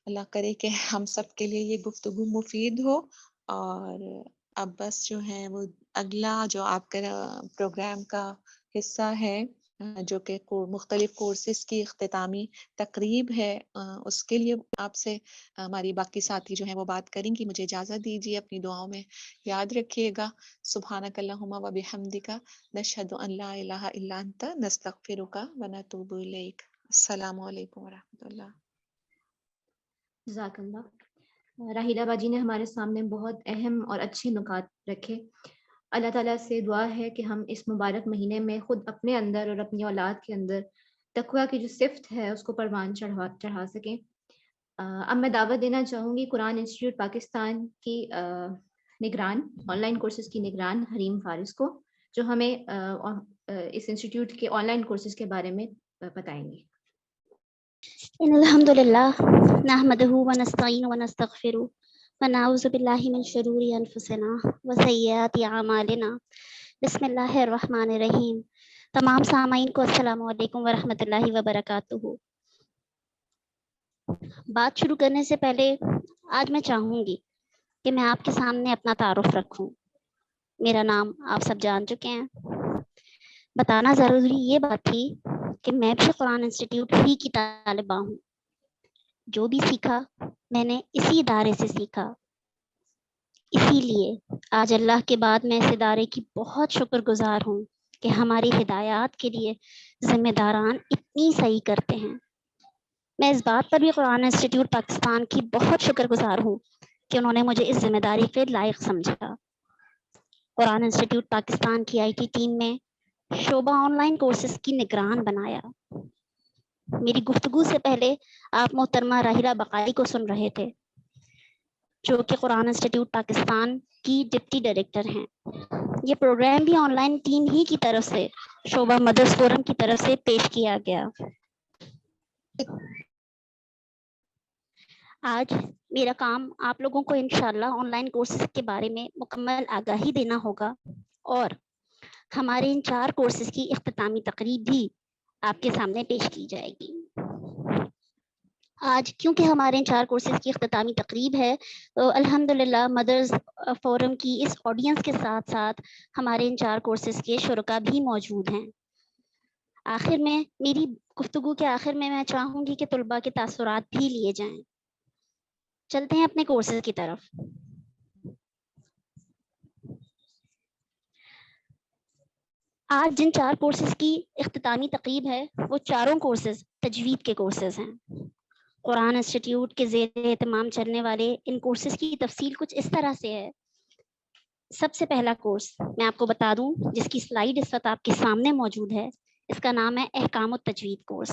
اللہ کرے کہ ہم سب کے لیے یہ گفتگو مفید ہو، اور اب بس جو ہے وہ اگلا جو آپ کا پروگرام کا حصہ ہے جو کہ مختلف کورسز کی اختتامی تقریب ہے، اس کے لیے آپ سے ہماری باقی ساتھی جو ہیں وہ بات کریں گی۔ مجھے اجازت دیجیے، اپنی دعاؤں میں یاد رکھیے گا۔ سبحانک اللہم و بحمدک، نشہد ان لا الہ الا انت، نستغفرک و نتوب الیک۔ السلام علیکم و رحمۃ اللہ۔ جزاک اللہ۔ راحیلہ باجی نے ہمارے سامنے بہت اہم اور اچھے نکات رکھے۔ اللہ تعالیٰ سے دعا ہے کہ ہم اس مبارک مہینے میں خود اپنے اندر اور اپنی اولاد کے اندر تقویٰ کی جو صفت ہے اس کو پروان چڑھا سکیں۔ اب میں دعوت دینا چاہوں گی قرآن انسٹیٹیوٹ پاکستان کی نگران، آن لائن کورسز کی نگران حریم فارس کو، جو ہمیں اس انسٹیٹیوٹ کے آن لائن کورسز کے بارے میں بتائیں گے۔ إن الحمد لله نحمده ونستعين ونستغفره ونعوذ بالله من شرور أنفسنا وسيئات أعمالنا بسم اللہ الرحمن الرحیم. تمام سامعین کو السلام علیکم ورحمۃ اللہ وبرکاتہ. بات شروع کرنے سے پہلے آج میں چاہوں گی کہ میں آپ کے سامنے اپنا تعارف رکھوں. میرا نام آپ سب جان چکے ہیں. بتانا ضروری یہ بات تھی کہ میں بھی قرآن انسٹیٹیوٹ ہی کی طالبہ ہوں. جو بھی سیکھا میں نے اسی ادارے سے سیکھا. اسی لیے آج اللہ کے بعد میں اس ادارے کی بہت شکر گزار ہوں کہ ہماری ہدایات کے لیے ذمہ داران اتنی صحیح کرتے ہیں. میں اس بات پر بھی قرآن انسٹیٹیوٹ پاکستان کی بہت شکر گزار ہوں کہ انہوں نے مجھے اس ذمہ داری کے لائق سمجھا. قرآن انسٹیٹیوٹ پاکستان کی آئی ٹی ٹیم میں شعبہ آن لائن کورسز کی نگران بنایا. میری گفتگو سے پہلے آپ محترمہ راہیلہ بقائی کو سن رہے تھے جو کہ قرآن انسٹیٹیوٹ پاکستان کی ڈپٹی ڈائریکٹر ہیں. یہ پروگرام بھی آن لائن ٹیم ہی کی طرف سے شعبہ مدرس فورم کی طرف سے پیش کیا گیا. آج میرا کام آپ لوگوں کو انشاءاللہ آن لائن کورسز کے بارے میں مکمل آگاہی دینا ہوگا اور ہمارے ان 4 کورسز کی اختتامی تقریب بھی آپ کے سامنے پیش کی جائے گی. آج کیونکہ ہمارے ان 4 کورسز کی اختتامی تقریب ہے تو الحمدللہ مدرز فورم کی اس آڈینس کے ساتھ ساتھ ہمارے ان 4 کورسز کے شرکا بھی موجود ہیں. آخر میں میری گفتگو کے آخر میں چاہوں گی کہ طلباء کے تاثرات بھی لیے جائیں. چلتے ہیں اپنے کورسز کی طرف. آج جن 4 کورسز کی اختتامی تقریب ہے وہ چاروں کورسز تجوید کے کورسز ہیں. قرآن انسٹیٹیوٹ کے زیر اہتمام چلنے والے ان کورسز کی تفصیل کچھ اس طرح سے ہے. سب سے پہلا کورس میں آپ کو بتا دوں جس کی سلائیڈ اس وقت آپ کے سامنے موجود ہے. اس کا نام ہے احکام التجوید کورس.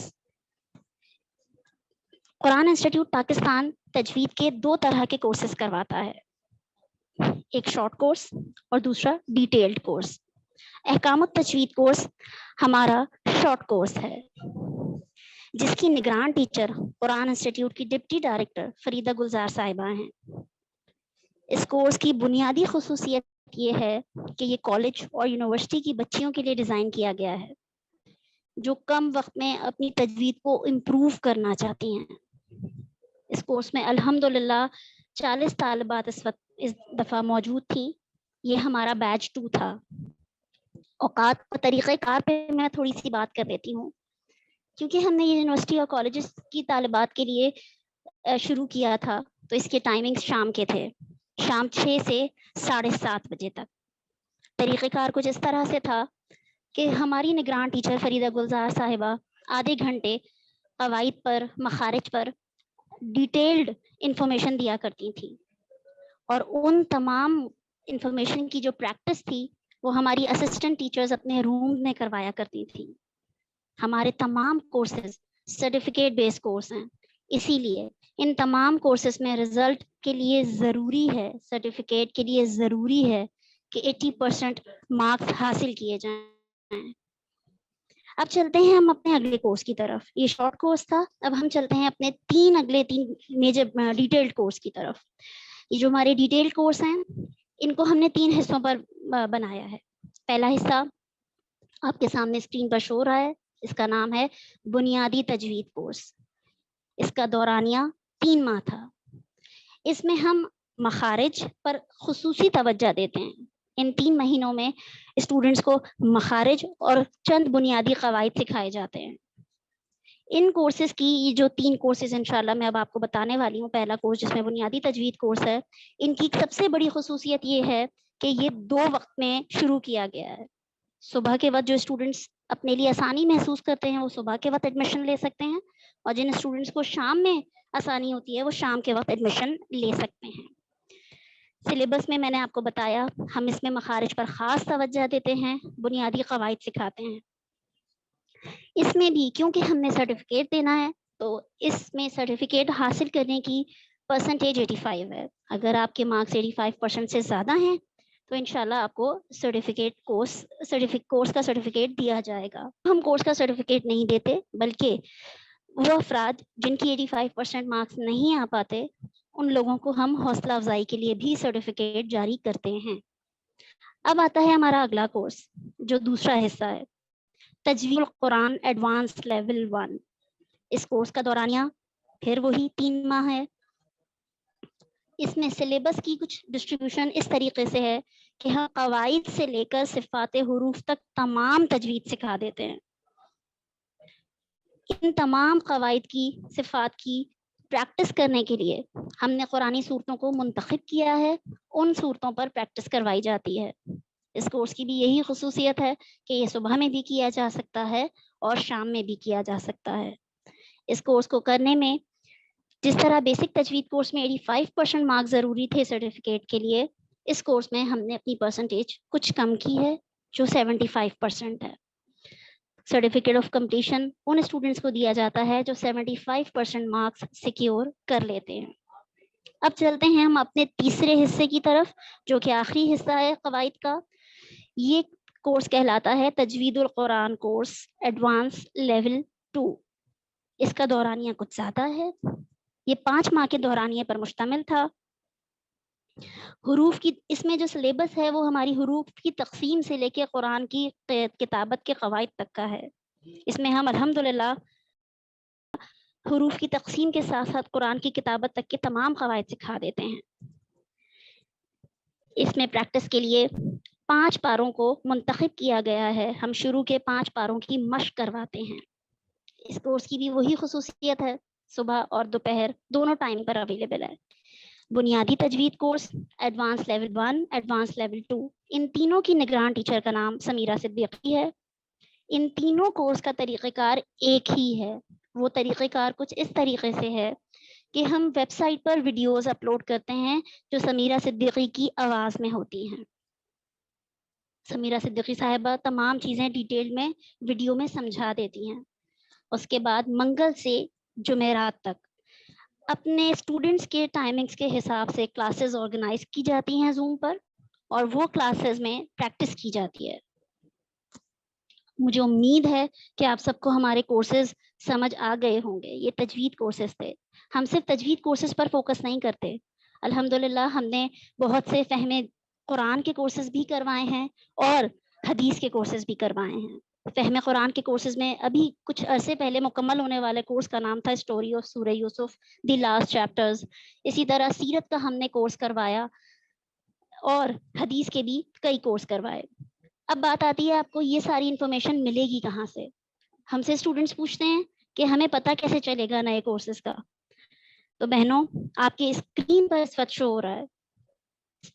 قرآن انسٹیٹیوٹ پاکستان تجوید کے 2 طرح کے کورسز کرواتا ہے. ایک شارٹ کورس اور دوسرا ڈیٹیلڈ کورس. احکام التجوید کورس ہمارا شارٹ کورس ہے جس کی نگران ٹیچر قرآن انسٹیٹیوٹ کی ڈپٹی ڈائریکٹر فریدہ گلزار صاحبہ ہیں. اس کورس کی بنیادی خصوصیت یہ ہے کہ یہ کالج اور یونیورسٹی کی بچیوں کے لیے ڈیزائن کیا گیا ہے جو کم وقت میں اپنی تجوید کو امپروو کرنا چاہتی ہیں. اس کورس میں الحمدللہ 40 طالبات اس دفعہ موجود تھیں. یہ ہمارا بیچ 2 تھا. اوقات اور طریقہ کار پہ میں تھوڑی سی بات کر دیتی ہوں کیونکہ ہم نے یہ یونیورسٹی اور کالجز کی طالبات کے لیے شروع کیا تھا تو اس کے ٹائمنگز شام کے تھے. شام 6 سے 7:30 بجے تک. طریقہ کار کچھ اس طرح سے تھا کہ ہماری نگران ٹیچر فریدہ گلزار صاحبہ آدھے گھنٹے قواعد پر مخارج پر ڈیٹیلڈ انفارمیشن دیا کرتی تھی اور ان تمام انفارمیشن کی جو پریکٹس تھی وہ ہماری اسسٹنٹ ٹیچرز اپنے روم میں کروایا کرتی تھی. ہمارے تمام کورسز سرٹیفکیٹ بیس کورس ہیں اسی لیے ان تمام کورسز میں رزلٹ کے لیے ضروری ہے سرٹیفکیٹ کے لیے ضروری ہے کہ 80% مارکس حاصل کیے جائیں. اب چلتے ہیں ہم اپنے اگلے کورس کی طرف. یہ شارٹ کورس تھا. اب ہم چلتے ہیں اپنے اگلے 3 میجر ڈیٹیلڈ کورس کی طرف. یہ جو ہمارے ڈیٹیلڈ کورس ہیں ان کو ہم نے 3 حصوں پر بنایا ہے. پہلا حصہ آپ کے سامنے اسکرین پر شو رہا ہے. اس کا نام ہے بنیادی تجوید کورس. اس کا دورانیہ 3 ماہ تھا. اس میں ہم مخارج پر خصوصی توجہ دیتے ہیں. ان 3 مہینوں میں اسٹوڈنٹس کو مخارج اور چند بنیادی قواعد سکھائے جاتے ہیں. ان کورسز کی یہ جو 3 کورسز انشاءاللہ میں اب آپ کو بتانے والی ہوں. پہلا کورس جس میں بنیادی تجوید کورس ہے ان کی سب سے بڑی خصوصیت یہ ہے کہ یہ 2 وقت میں شروع کیا گیا ہے. صبح کے وقت جو اسٹوڈنٹس اپنے لیے آسانی محسوس کرتے ہیں وہ صبح کے وقت ایڈمیشن لے سکتے ہیں اور جن اسٹوڈنٹس کو شام میں آسانی ہوتی ہے وہ شام کے وقت ایڈمیشن لے سکتے ہیں. سلیبس میں نے آپ کو بتایا ہم اس میں مخارج پر خاص توجہ دیتے ہیں بنیادی قواعد سکھاتے ہیں. اس میں بھی کیونکہ ہم نے سرٹیفکیٹ دینا ہے تو اس میں سرٹیفکیٹ حاصل کرنے کی پرسنٹیج 85 ہے. اگر آپ کے مارکس 85% سے زیادہ ہیں تو انشاءاللہ آپ کو کورس کا سرٹیفکیٹ دیا جائے گا. ہم کورس کا سرٹیفکیٹ نہیں دیتے بلکہ وہ افراد جن کی 85% مارکس نہیں آ پاتے ان لوگوں کو ہم حوصلہ افزائی کے لیے بھی سرٹیفکیٹ جاری کرتے ہیں. اب آتا ہے ہمارا اگلا کورس جو دوسرا حصہ ہے، تجوید القرآن ایڈوانس لیول 1. اس کورس کا دورانیہ پھر وہی 3 ماہ ہے. اس میں سلیبس کی کچھ ڈسٹریبیوشن اس طریقے سے ہے کہ ہم قواعد سے لے کر صفات حروف تک تمام تجوید سکھا دیتے ہیں. ان تمام قواعد کی صفات کی پریکٹس کرنے کے لیے ہم نے قرآنی صورتوں کو منتخب کیا ہے، ان صورتوں پر پریکٹس کروائی جاتی ہے. اس کورس کی بھی یہی خصوصیت ہے کہ یہ صبح میں بھی کیا جا سکتا ہے اور شام میں بھی کیا جا سکتا ہے. اس کورس کو کرنے میں جس طرح بیسک تجوید کورس میں 85% مارکس ضروری تھے سرٹیفکیٹ کے لیے، اس کورس میں ہم نے اپنی پرسنٹیج کچھ کم کی ہے جو 75% ہے. Certificate of completion in students کو دیا جاتا ہے جو 75% مارکس سیکیور کر لیتے ہیں. اب چلتے ہیں ہم اپنے تیسرے حصے کی طرف جو کہ آخری حصہ ہے قواعد کا. یہ کورس کہلاتا ہے تجوید القرآن کورس ایڈوانس لیول 2. اس کا دورانیہ کچھ زیادہ ہے، یہ 5 ماہ کے دورانیے پر مشتمل تھا. حروف کی اس میں جو سلیبس ہے وہ ہماری حروف کی تقسیم سے لے کے قرآن کی کتابت کے قواعد تک کا ہے. اس میں ہم الحمدللہ حروف کی تقسیم کے ساتھ ساتھ قرآن کی کتابت تک کے تمام قواعد سکھا دیتے ہیں. اس میں پریکٹس کے لیے 5 پاروں کو منتخب کیا گیا ہے. ہم شروع کے 5 پاروں کی مشق کرواتے ہیں. اس کورس کی بھی وہی خصوصیت ہے، صبح اور دوپہر دونوں ٹائم پر اویلیبل ہے. بنیادی تجوید course advance level 1 advance level 2 ان تینوں کی نگران ٹیچر کا نام سمیرہ صدیقی ہے. ان تینوں کورس کا طریقہ کار ایک ہی ہے. وہ طریقہ کار کچھ اس طریقے سے ہے کہ ہم ویب سائٹ پر ویڈیوز اپلوڈ کرتے ہیں جو سمیرہ صدیقی کی آواز میں ہوتی ہیں. سمیرہ صدیقی صاحبہ تمام چیزیں ڈیٹیل میں ویڈیو میں سمجھا دیتی ہیں. اس کے بعد منگل سے جمعرات تک اپنے اسٹوڈنٹس کے ٹائمنگز کے حساب سے کلاسز آرگنائز کی جاتی ہیں زوم پر، اور وہ کلاسز میں پریکٹس کی جاتی ہے. مجھے امید ہے کہ آپ سب کو ہمارے کورسز سمجھ آ گئے ہوں گے. یہ تجوید کورسز تھے. ہم صرف تجوید کورسز پر فوکس نہیں کرتے، الحمدللہ ہم نے بہت سے فہم قرآن کے کورسز بھی کروائے ہیں اور حدیث کے کورسز بھی کروائے ہیں. فہم قرآن کے کورسز میں ابھی کچھ عرصے پہلے مکمل ہونے والے کورس کا نام تھا اسٹوری آف سورہ یوسف دی لاسٹ چیپٹرز. اسی طرح سیرت کا ہم نے کورس کروایا اور حدیث کے بھی کئی کورس کروائے. اب بات آتی ہے آپ کو یہ ساری انفارمیشن ملے گی کہاں سے. ہم سے اسٹوڈنٹس پوچھتے ہیں کہ ہمیں پتہ کیسے چلے گا نئے کورسز کا. تو بہنوں آپ کے اسکرین پر اس وقت شو ہو رہا ہے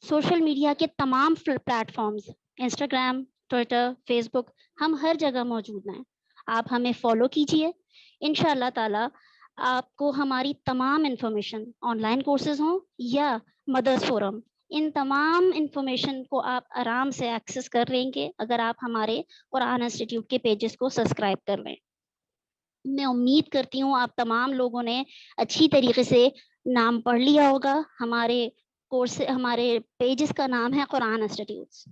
سوشل میڈیا کے تمام platforms, Instagram, Twitter, Facebook, ہم ہر جگہ موجود ہیں. آپ ہمیں فالو کیجئے. انشاءاللہ تعالی آپ کو ہماری تمام انفارمیشن آن لائن کورسز ہوں یا مدرس فورم، ان تمام انفارمیشن کو آپ آرام سے ایکسس کر لیں گے اگر آپ ہمارے قرآن انسٹیٹیوٹ کے پیجز کو سبسکرائب کر لیں. میں امید کرتی ہوں آپ تمام لوگوں نے اچھی طریقے سے نام پڑھ لیا ہوگا. ہمارے کورس ہمارے پیجز کا نام ہے قرآن انسٹیٹیوٹس.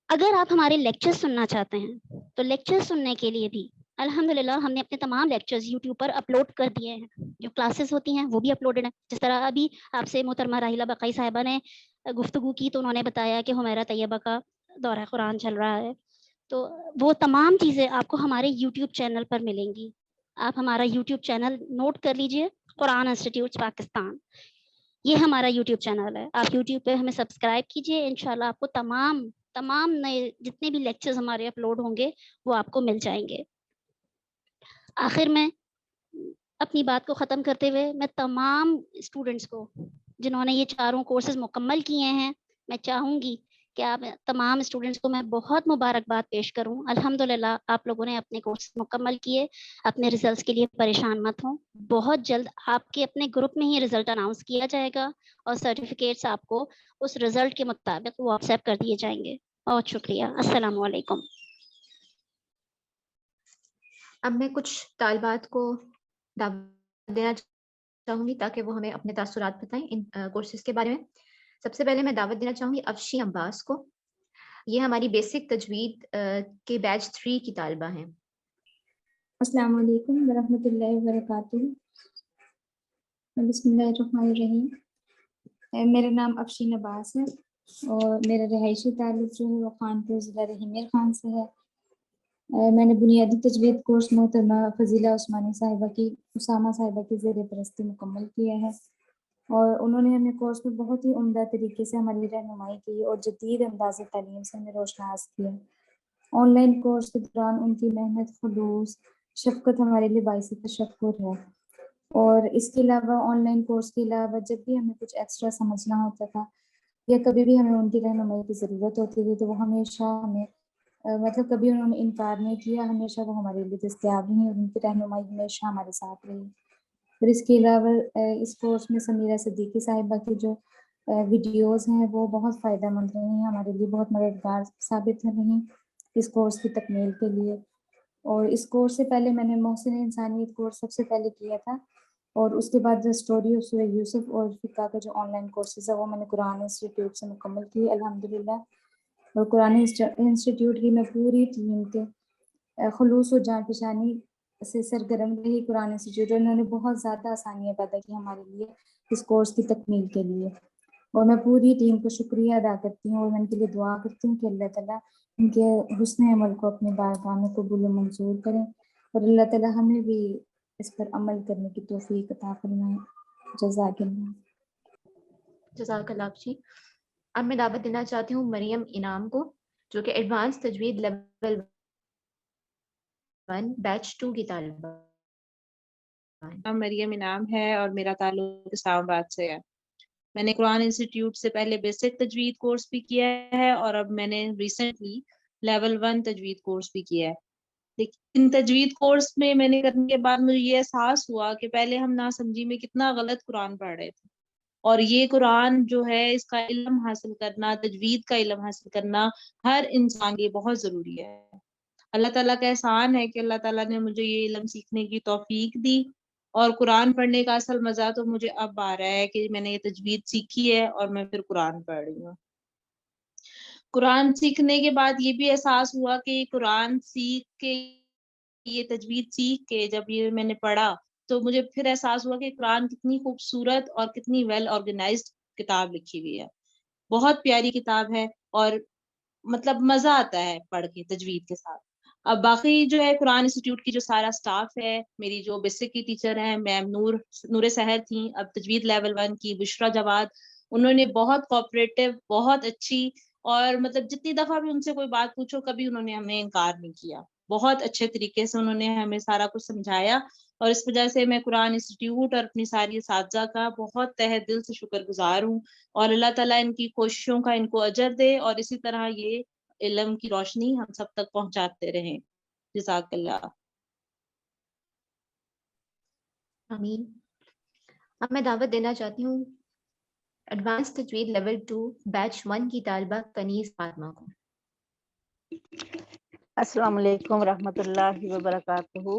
اگر آپ ہمارے لیکچر سننا چاہتے ہیں تو لیکچر سننے کے لیے بھی الحمدللہ ہم نے اپنے تمام لیکچرز یوٹیوب پر اپلوڈ کر دیے ہیں. جو کلاسز ہوتی ہیں وہ بھی اپلوڈڈ ہیں. جس طرح ابھی آپ سے محترمہ راحیلہ بقائی صاحبہ نے گفتگو کی تو انہوں نے بتایا کہ حمیرہ طیبہ کا دورہ قرآن چل رہا ہے، تو وہ تمام چیزیں آپ کو ہمارے یوٹیوب چینل پر ملیں گی. آپ ہمارا یوٹیوب چینل نوٹ کر لیجئے، قرآن انسٹیٹیوٹ پاکستان، یہ ہمارا یوٹیوب چینل ہے. آپ یوٹیوب پہ ہمیں سبسکرائب کیجئے. انشاءاللہ آپ کو تمام نئے جتنے بھی لیکچرز ہمارے اپلوڈ ہوں گے وہ آپ کو مل جائیں گے. آخر میں اپنی بات کو ختم کرتے ہوئے میں تمام اسٹوڈنٹس کو جنہوں نے یہ چاروں کورسز مکمل کیے ہیں، میں چاہوں گی کہ آپ تمام اسٹوڈنٹس کو میں بہت مبارکباد پیش کروں. الحمدللہ آپ لوگوں نے اپنے کورس مکمل کیے. اپنے ریزلٹس کے لیے پریشان مت ہوں، بہت جلد آپ کے اپنے گروپ میں ہی ریزلٹ اناؤنس کیا جائے گا اور سرٹیفکیٹس آپ کو اس ریزلٹ کے مطابق واٹس ایپ کر دیے جائیں گے. بہت شکریہ. السلام علیکم. اب میں کچھ طالبات کو دعوت دینا چاہوں گی تاکہ وہ ہمیں اپنے تاثرات بتائیں ان کورسز کے بارے میں. سب سے پہلے میں دعوت دینا چاہوں گی افشی عباس کو. یہ ہماری بیسک تجوید کے بیچ 3 کی طالبہ ہیں. السلام علیکم ورحمۃ اللہ وبرکاتہ. بسم اللہ الرحمن الرحیم. میرا نام افشین عباس ہے اور میرا رہائشی تعلق جو ہے وہ خانپور ضلع رحیم خان سے ہے. میں نے بنیادی تجوید کورس محترمہ فضیلہ عثمانی صاحبہ کی اسامہ صاحبہ کی زیر پرستی مکمل کیا ہے اور انہوں نے ہمیں کورس میں بہت ہی عمدہ طریقے سے ہماری رہنمائی کی اور جدید انداز تعلیم سے ہمیں روشناس کیا. آن لائن کورس کے دوران ان کی محنت، خلوص، شفقت ہمارے لیے باعث تشکر ہے. اور اس کے علاوہ آن لائن کورس کے علاوہ جب بھی ہمیں کچھ ایکسٹرا سمجھنا ہوتا تھا یا کبھی بھی ہمیں ان کی رہنمائی کی ضرورت ہوتی تھی تو وہ ہمیشہ ہمیں مطلب کبھی انہوں نے انکار نہیں کیا، ہمیشہ وہ ہمارے لیے دستیاب رہی اور ان کی رہنمائی ہمیشہ ہمارے ساتھ رہی. اور اس کے علاوہ اس کورس میں سمیرہ صدیقی صاحبہ کی جو ویڈیوز ہیں وہ بہت فائدہ مند رہی ہیں، ہمارے لیے بہت مددگار ثابت رہی اس کورس کی تکمیل کے لیے. اور اس کورس سے پہلے میں نے محسن انسانیت کورس سب سے پہلے کیا تھا اور اس کے بعد جو اسٹوری آف سورہ یوسف اور فقہ کا جو آن لائن کورسز ہے وہ میں نے قرآن انسٹیٹیوٹ سے مکمل کی الحمدللہ. اور قرآن انسٹیٹیوٹ کی میں پوری ٹیم کے خلوص و جان پہچانی سے سرگرم رہی. قرآن انسٹیٹیوٹ انہوں نے بہت زیادہ آسانیاں پیدا کی ہمارے لیے اس کورس کی تکمیل کے لیے اور میں پوری ٹیم کو شکریہ ادا کرتی ہوں اور میں ان کے لیے دعا کرتی ہوں کہ اللہ تعالیٰ ان کے حسن عمل کو اپنے بارگاہ میں قبول و منظور کریں اور اللہ تعالیٰ ہمیں بھی اس پر عمل کرنے کی توفیق عطا فرمائے. جزاک اللہ. جزاک اللہ جی. اب میں دعوت دینا چاہتی ہوں مریم انعام کو جو کہ ایڈوانس تجوید لیول 1 بیچ 2 کی طالبہ. نام مریم انعام ہے اور میرا تعلق اسلام آباد سے ہے. میں نے قرآن انسٹیٹیوٹ سے پہلے بیسک تجوید کورس بھی کیا ہے اور اب میں نے ریسنٹلی لیول 1 تجوید کورس بھی کیا ہے. لیکن تجوید کورس میں نے کرنے کے بعد مجھے یہ احساس ہوا کہ پہلے ہم ناسمجھی میں کتنا غلط قرآن پڑھ رہے تھے اور یہ قرآن جو ہے اس کا علم حاصل کرنا، تجوید کا علم حاصل کرنا ہر انسان کے بہت ضروری ہے. اللہ تعالیٰ کا احسان ہے کہ اللہ تعالیٰ نے مجھے یہ علم سیکھنے کی توفیق دی اور قرآن پڑھنے کا اصل مزہ تو مجھے اب آ رہا ہے کہ میں نے یہ تجوید سیکھی ہے اور میں پھر قرآن پڑھ رہی ہوں. قرآن سیکھنے کے بعد یہ بھی احساس ہوا کہ قرآن سیکھ کے، یہ تجوید سیکھ کے جب یہ میں نے پڑھا تو مجھے پھر احساس ہوا کہ قرآن کتنی خوبصورت اور کتنی ویل آرگنائزڈ کتاب لکھی ہوئی ہے. بہت پیاری کتاب ہے اور مطلب مزہ آتا ہے پڑھ کے تجوید کے ساتھ. اب باقی جو ہے قرآن انسٹیٹیوٹ کی جو سارا سٹاف ہے، میری جو بیسک کی ٹیچر ہیں میم نور سحر تھیں، اب تجوید لیول 1 کی بشرا جواد، انہوں نے بہت کوآپریٹو، بہت اچھی اور مطلب جتنی دفعہ بھی ان سے کوئی بات پوچھو کبھی انہوں نے ہمیں انکار نہیں کیا. بہت اچھے طریقے سے انہوں نے ہمیں سارا کچھ سمجھایا اور اس وجہ سے میں قرآن انسٹیٹیوٹ اور اپنی ساری اساتذہ کا بہت تہہ دل سے شکر گزار ہوں اور اللہ تعالیٰ ان کی کوششوں کا ان کو اجر دے اور اسی طرح یہ علم کی روشنی ہم سب تک پہنچاتے رہیں. جزاک اللہ. آمین. اب میں دعوت دینا چاہتی ہوں ایڈوانس تجوید لیول 2 بیچ 1 کی طالبہ کنیز فاطمہ کو. السلام علیکم ورحمۃ اللہ وبرکاتہ.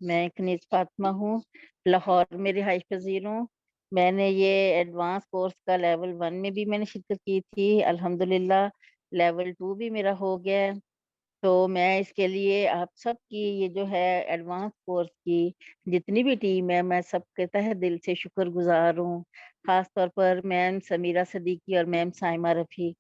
میں کنیز فاطمہ ہوں، لاہور میں رہائش پذیر ہوں. میں نے یہ ایڈوانس کورس کا لیول 1 میں بھی میں نے شرکت کی تھی، الحمدللہ لیول 2 بھی میرا ہو گیا ہے. تو میں اس کے لیے آپ سب کی یہ جو ہے ایڈوانس کورس کی جتنی بھی ٹیم ہے میں سب کے تہہ دل سے شکر گزار ہوں، خاص طور پر میم سمیرہ صدیقی اور میم سائمہ رفیع.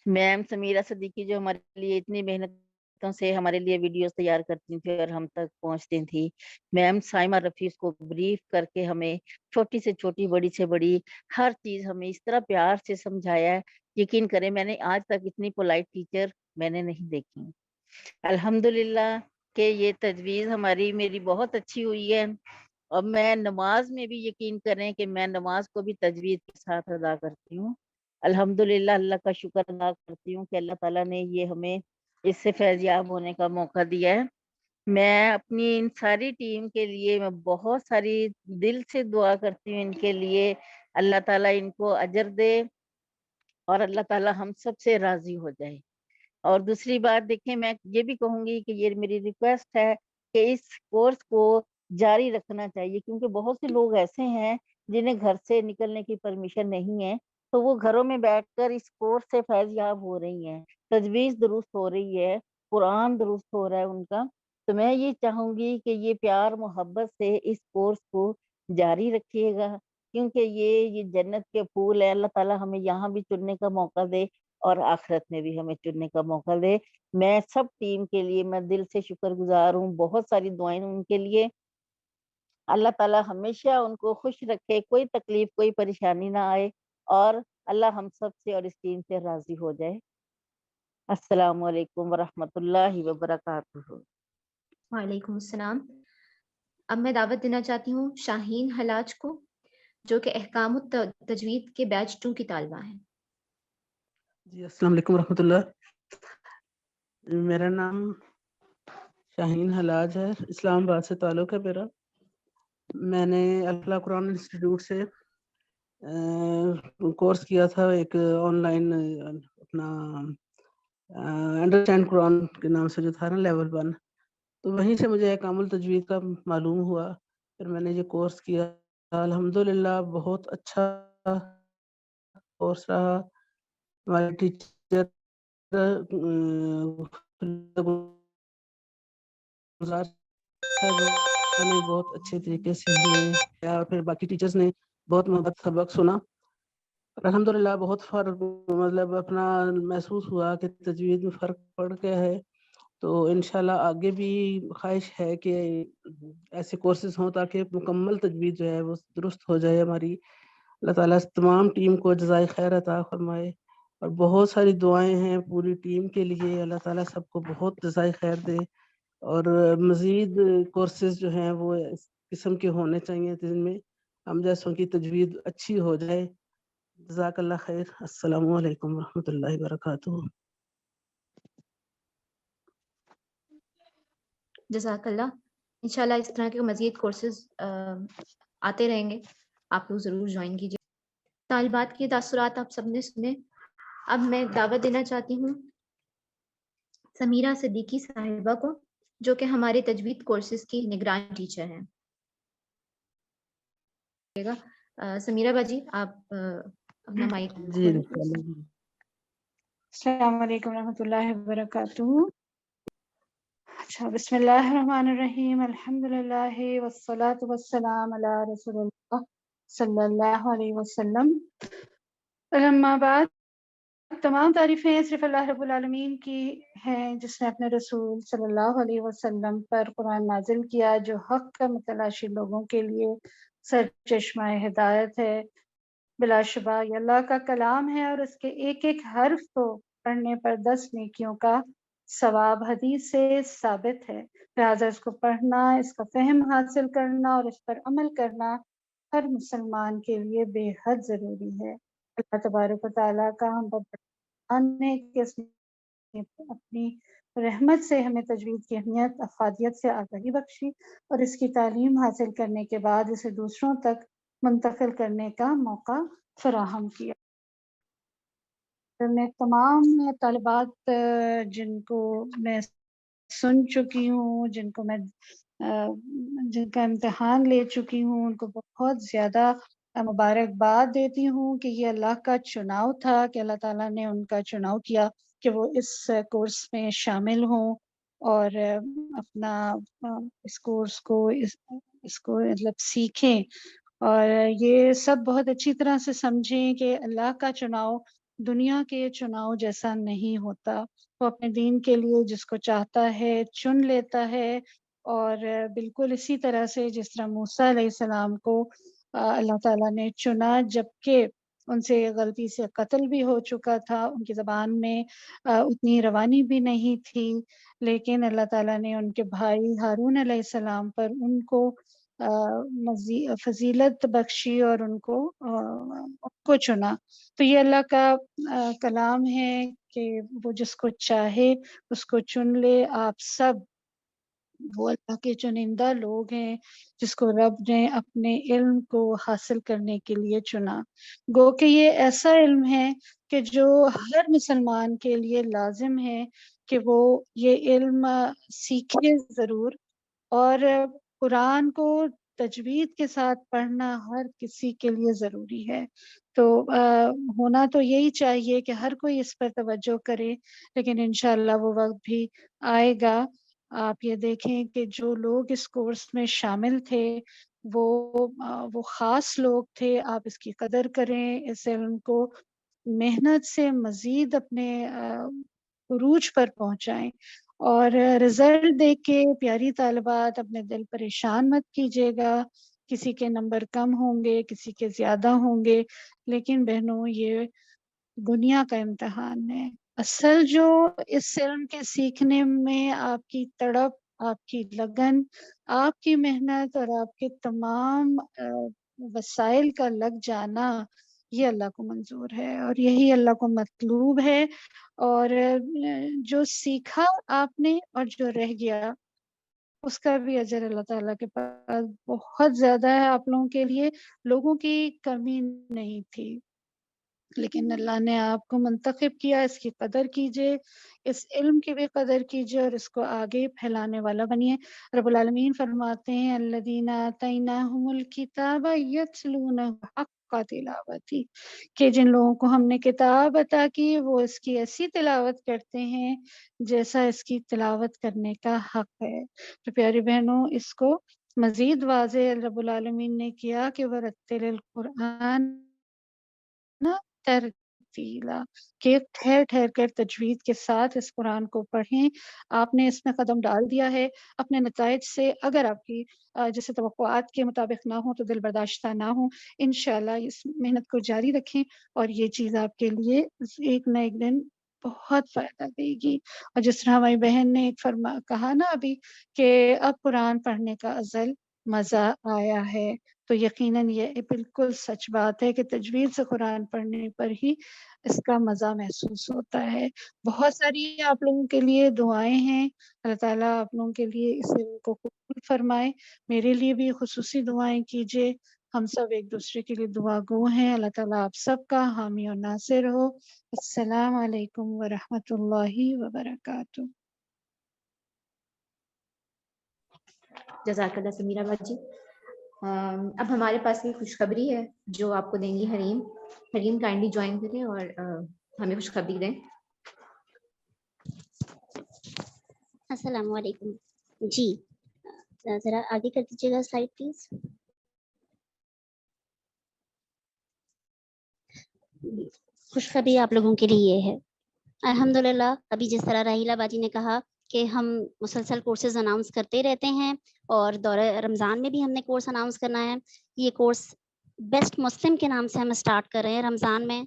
میم سمیرہ صدیقی جو ہمارے لیے اتنی محنتوں سے ہمارے لیے ویڈیوز تیار کرتی تھی اور ہم تک پہنچتی تھی. میم سائمہ رفیع کو بریف کر کے ہمیں چھوٹی سے چھوٹی، بڑی سے بڑی ہر چیز ہمیں اس طرح پیار سے سمجھایا ہے، یقین کریں میں نے آج تک اتنی پولائٹ ٹیچر میں نے نہیں دیکھی. الحمدللہ کہ یہ تجویز میری بہت اچھی ہوئی ہے. اور میں نماز میں بھی یقین کریں کہ میں نماز کو بھی تجوید کے ساتھ ادا کرتی ہوں. الحمدللہ اللہ کا شکر ادا کرتی ہوں کہ اللہ تعالیٰ نے یہ ہمیں اس سے فیض یاب ہونے کا موقع دیا ہے. میں اپنی ان ساری ٹیم کے لیے میں بہت ساری دل سے دعا کرتی ہوں ان کے لیے، اللہ تعالیٰ ان کو اجر دے اور اللہ تعالیٰ ہم سب سے راضی ہو جائے. اور دوسری بات دیکھیں، میں یہ بھی کہوں گی کہ یہ میری ریکویسٹ ہے کہ اس کورس کو جاری رکھنا چاہیے، کیونکہ بہت سے لوگ ایسے ہیں جنہیں گھر سے نکلنے کی پرمیشن نہیں ہے، تو وہ گھروں میں بیٹھ کر اس کورس سے فیض یاب ہو رہی ہیں، تجویز درست ہو رہی ہے، قرآن درست ہو رہا ہے ان کا. تو میں یہ چاہوں گی کہ یہ پیار محبت سے اس کورس کو جاری رکھیے گا، کیونکہ یہ جنت کے پھول ہے. اللہ تعالیٰ ہمیں یہاں بھی چننے کا موقع دے اور آخرت میں بھی ہمیں چننے کا موقع دے. میں سب ٹیم کے لیے میں دل سے شکر گزار ہوں، بہت ساری دعائیں ان کے لیے. اللہ تعالیٰ ہمیشہ ان کو خوش رکھے، کوئی تکلیف کوئی پریشانی نہ آئے، اور اللہ ہم سب سے اور اس ٹیم سے راضی ہو جائے. السلام علیکم ورحمۃ اللہ وبرکاتہ. وعلیکم السلام. اب میں دعوت دینا چاہتی ہوں شاہین حلاج کو، جو کہ احکام التجوید کے بیچ 2 کی طالبہ ہیں. جی السلام علیکم ورحمۃ اللہ. میرا نام شاہین حلاج ہے، اسلام آباد سے تعلق ہے میرا. میں نے الفلاح قرآن انسٹیٹیوٹ سے کورس کیا تھا، ایک آن لائن اپنا انڈرسٹینڈ قرآن کے نام سے جو تھا نا لیول 1، تو وہیں سے مجھے احکام التجوید کا معلوم ہوا. پھر میں نے یہ کورس کیا، الحمدللہ بہت اچھا کورس رہا. ہمارے ٹیچر نے بہت اچھے طریقے سے ہمیں کیا، اور پھر باقی ٹیچرز نے بہت محبت سبق سنا. الحمدللہ بہت فرق مطلب اپنا محسوس ہوا کہ تجوید میں فرق پڑ گیا ہے. تو انشاءاللہ آگے بھی خواہش ہے کہ ایسے کورسز ہوں تاکہ مکمل تجوید جو ہے وہ درست ہو جائے ہماری. اللہ تعالیٰ تمام ٹیم کو جزائے خیر عطا فرمائے، اور بہت ساری دعائیں ہیں پوری ٹیم کے لیے. اللہ تعالیٰ سب کو بہت جزائے خیر دے، اور مزید کورسز جو ہیں وہ اس قسم کے ہونے چاہیے جن میں ہم جیسوں کی تجوید اچھی ہو جائے. جزاک اللہ خیر. السلام علیکم ورحمۃ اللہ وبرکاتہ. جزاک اللہ. انشاءاللہ اس طرح کے مزید کورسز آتے رہیں گے، آپ لوگ ضرور جوائن کیجیے. طالبات کے تاثرات آپ سب نے سنے. اب میں دعوت دینا چاہتی ہوں سمیرہ صدیقی صاحبہ کو، جو کہ ہمارے تجوید کورسز کی نگران ٹیچر ہیں. سمیرہ باجی آپ اپنا مائک جی انشاءاللہ. السلام علیکم ورحمۃ اللہ وبرکاتہ. اچھا، بسم اللہ الرحمن الرحیم. الحمد للہ والصلاة والسلام علی رسول اللہ صلی اللہ علیہ وسلم. اما بعد، تمام تعریفیں صرف اللہ رب العالمین کی ہیں، جس نے اپنے رسول صلی اللہ علیہ وسلم پر قرآن نازل کیا، جو حق کا متلاشی لوگوں کے لیے سرچشمہ ہدایت ہے. بلا شبہ یہ اللہ کا کلام ہے، اور اس کے ایک ایک حرف کو پڑھنے پر 10 نیکیوں کا ثواب حدیث سے ثابت ہے. لہٰذا اس کو پڑھنا، اس کا فہم حاصل کرنا اور اس پر عمل کرنا ہر مسلمان کے لیے بے حد ضروری ہے. اللہ تبارک و تعالیٰ کا ہم پر ہے کہ اس نے اپنی رحمت سے ہمیں تجوید کی اہمیت افادیت سے آگاہی بخشی، اور اس کی تعلیم حاصل کرنے کے بعد اسے دوسروں تک منتقل کرنے کا موقع فراہم کیا. میں تمام طالبات جن کو میں سن چکی ہوں، جن کا امتحان لے چکی ہوں، ان کو بہت زیادہ مبارکباد دیتی ہوں کہ یہ اللہ کا چناؤ تھا، کہ اللہ تعالیٰ نے ان کا چناؤ کیا کہ وہ اس کورس میں شامل ہوں اور اپنا اس کورس کو مطلب سیکھیں، اور یہ سب بہت اچھی طرح سے سمجھیں کہ اللہ کا چناؤ دنیا کے چناؤ جیسا نہیں ہوتا. وہ اپنے دین کے لیے جس کو چاہتا ہے چن لیتا ہے، اور بالکل اسی طرح سے جس طرح موسیٰ علیہ السلام کو اللہ تعالیٰ نے چنا، جبکہ ان سے غلطی سے قتل بھی ہو چکا تھا، ان کی زبان میں اتنی روانی بھی نہیں تھی، لیکن اللہ تعالیٰ نے ان کے بھائی ہارون علیہ السلام پر ان کو فضیلت بخشی اور ان کو چنا. تو یہ اللہ کا کلام ہے کہ وہ جس کو چاہے اس کو چن لے. آپ سب وہ اللہ کے چنندہ لوگ ہیں جس کو رب نے اپنے علم کو حاصل کرنے کے لیے چنا. گو کہ یہ ایسا علم ہے کہ جو ہر مسلمان کے لیے لازم ہے کہ وہ یہ علم سیکھے ضرور، اور قرآن کو تجوید کے ساتھ پڑھنا ہر کسی کے لیے ضروری ہے. تو ہونا تو یہی چاہیے کہ ہر کوئی اس پر توجہ کرے، لیکن انشاءاللہ وہ وقت بھی آئے گا آپ یہ دیکھیں کہ جو لوگ اس کورس میں شامل تھے وہ خاص لوگ تھے. آپ اس کی قدر کریں, اس علم کو محنت سے مزید اپنے عروج پر پہنچائیں. اور رزلٹ دیکھ کے پیاری طالبات اپنے دل پریشان مت کیجیے گا. کسی کے نمبر کم ہوں گے, کسی کے زیادہ ہوں گے, لیکن بہنوں یہ دنیا کا امتحان ہے. اصل جو اس علم کے سیکھنے میں آپ کی تڑپ, آپ کی لگن, آپ کی محنت اور آپ کے تمام وسائل کا لگ جانا, یہ اللہ کو منظور ہے اور یہی اللہ کو مطلوب ہے. اور جو سیکھا آپ نے اور جو رہ گیا اس کا بھی اجر اللہ تعالیٰ کے پاس بہت زیادہ ہے. آپ لوگوں کے لیے لوگوں کی کمی نہیں تھی, لیکن اللہ نے آپ کو منتخب کیا. اس کی قدر کیجئے, اس علم کی بھی قدر کیجئے اور اس کو آگے پھیلانے والا بنیے. رب العالمین فرماتے ہیں الذین آتیناہم الکتاب یتلونہ حق تلاوتی, کہ جن لوگوں کو ہم نے کتاب عطا کی وہ اس کی ایسی تلاوت کرتے ہیں جیسا اس کی تلاوت کرنے کا حق ہے. تو پیاری بہنوں, اس کو مزید واضح رب العالمین نے کیا کہ وَرَتِّلِ القرآن ترتیلا, کہ ٹھہر ٹھہر کر تجوید کے ساتھ اس قرآن کو پڑھیں. آپ نے اس میں قدم ڈال دیا ہے اپنے نتائج سے, اگر آپ کی جیسے توقعات کے مطابق نہ ہو تو دل برداشتہ نہ ہو. انشاءاللہ اس محنت کو جاری رکھیں اور یہ چیز آپ کے لیے ایک نہ ایک دن بہت فائدہ دے گی. اور جس طرح ہماری بہن نے کہا نا ابھی کہ اب قرآن پڑھنے کا ازل مزہ آیا ہے, تو یقیناً یہ بالکل سچ بات ہے کہ تجوید سے قرآن پڑھنے پر ہی اس کا مزہ محسوس ہوتا ہے. بہت ساری آپ لوگوں کے لیے دعائیں ہیں, اللہ تعالیٰ آپ لوگوں کے لیے اس علم کو قبول فرمائے. میرے لیے بھی خصوصی دعائیں کیجیے, ہم سب ایک دوسرے کے لیے دعا گو ہیں. اللہ تعالیٰ آپ سب کا حامی و ناصر ہو. السلام علیکم ورحمۃ اللہ وبرکاتہ. جزاک اللہ سمیرہ باجی. اب ہمارے پاس ایک خوشخبری ہے جو آپ کو دیں گی حریم. حریم کائنڈلی جوائن کریں اور ہمیں خوشخبری دیں. السلام علیکم. جی ذرا آگے کر دیجیے گا سلائڈ پلیز. خوشخبری آپ لوگوں کے لیے یہ ہے, الحمدللہ ابھی جس طرح راہیلہ باجی نے کہا کہ ہم مسلسل کورسز اناؤنس کرتے رہتے ہیں اور دورہ رمضان میں بھی ہم نے کورس اناؤنس کرنا ہے. یہ کورس بیسٹ مسلم کے نام سے ہم اسٹارٹ کر رہے ہیں رمضان میں.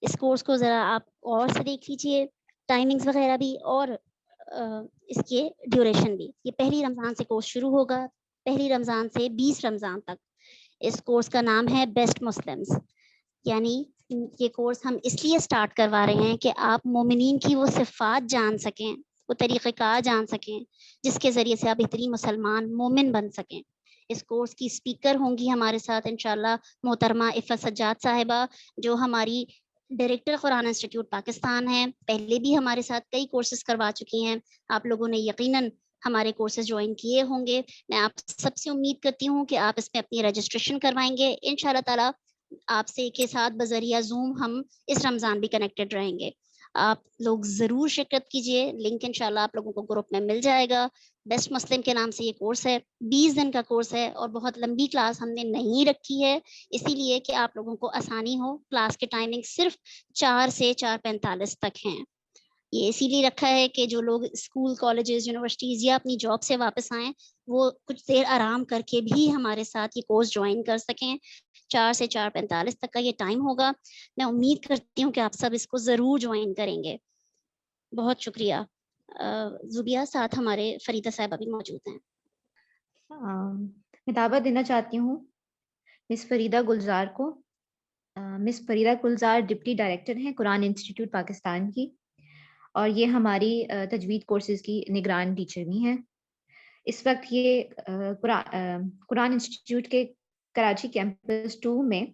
اس کورس کو ذرا آپ اور سے دیکھ لیجیے, ٹائمنگز وغیرہ بھی اور اس کے ڈیوریشن بھی. یہ پہلی رمضان سے کورس شروع ہوگا, پہلی رمضان سے 20 رمضان تک. اس کورس کا نام ہے بیسٹ مسلمز. یعنی یہ کورس ہم اس لیے اسٹارٹ کروا رہے ہیں کہ آپ مومنین کی وہ صفات جان سکیں, وہ طریقہ کار جان سکیں جس کے ذریعے سے آپ بہترین مسلمان مومن بن سکیں. اس کورس کی اسپیکر ہوں گی ہمارے ساتھ انشاءاللہ محترمہ عفت سجاد صاحبہ, جو ہماری ڈائریکٹر قرآن انسٹیٹیوٹ پاکستان ہیں. پہلے بھی ہمارے ساتھ کئی کورسز کروا چکی ہیں. آپ لوگوں نے یقیناً ہمارے کورسز جوائن کیے ہوں گے. میں آپ سب سے امید کرتی ہوں کہ آپ اس میں اپنی رجسٹریشن کروائیں گے. انشاءاللہ تعالیٰ آپ سے کے ساتھ بذریعہ زوم ہم اس رمضان بھی کنیکٹڈ رہیں گے. آپ لوگ ضرور شرکت کیجیے. لنک انشاءاللہ آپ لوگوں کو گروپ میں مل جائے گا. بیسٹ مسلم کے نام سے یہ کورس ہے, 20 دن کا کورس ہے اور بہت لمبی کلاس ہم نے نہیں رکھی ہے, اسی لیے کہ آپ لوگوں کو آسانی ہو. کلاس کے ٹائمنگ صرف 4 سے 4:45 تک ہیں. یہ اسی لیے رکھا ہے کہ جو لوگ اسکول, کالجز, یونیورسٹیز یا اپنی جاب سے واپس آئیں وہ کچھ دیر آرام کر کے بھی ہمارے ساتھ یہ کورس جوائن کر سکیں. 4 سے 4:45 تک کا یہ ٹائم ہوگا. میں امید کرتی ہوں کہ آپ سب اس کو ضرور جوائن کریں گے. بہت شکریہ. زبیہ ساتھ ہمارے فریدہ صاحبہ بھی موجود ہیں. میں دعوت دینا چاہتی ہوں مس فریدہ گلزار کو. مس فریدہ گلزار ڈپٹی ڈائریکٹر ہیں قرآن انسٹیٹیوٹ پاکستان کی, اور یہ ہماری تجوید کورسز کی نگران ٹیچر بھی ہیں. اس وقت یہ قرآن انسٹیٹیوٹ کے کراچی کیمپس 2 میں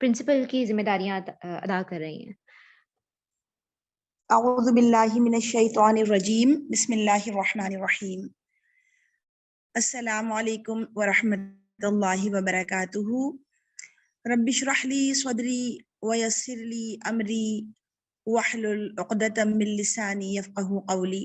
پرنسپل کی ذمہ داریاں ادا کر رہی ہیں. اعوذ باللہ من الشیطان الرجیم, بسم اللہ الرحمن الرحیم. السلام علیکم ورحمۃ اللہ وبرکاتہ. رب اشرح لی صدری ویسر لی امری واحلل عقدۃ من لسانی یفقہوا قولی.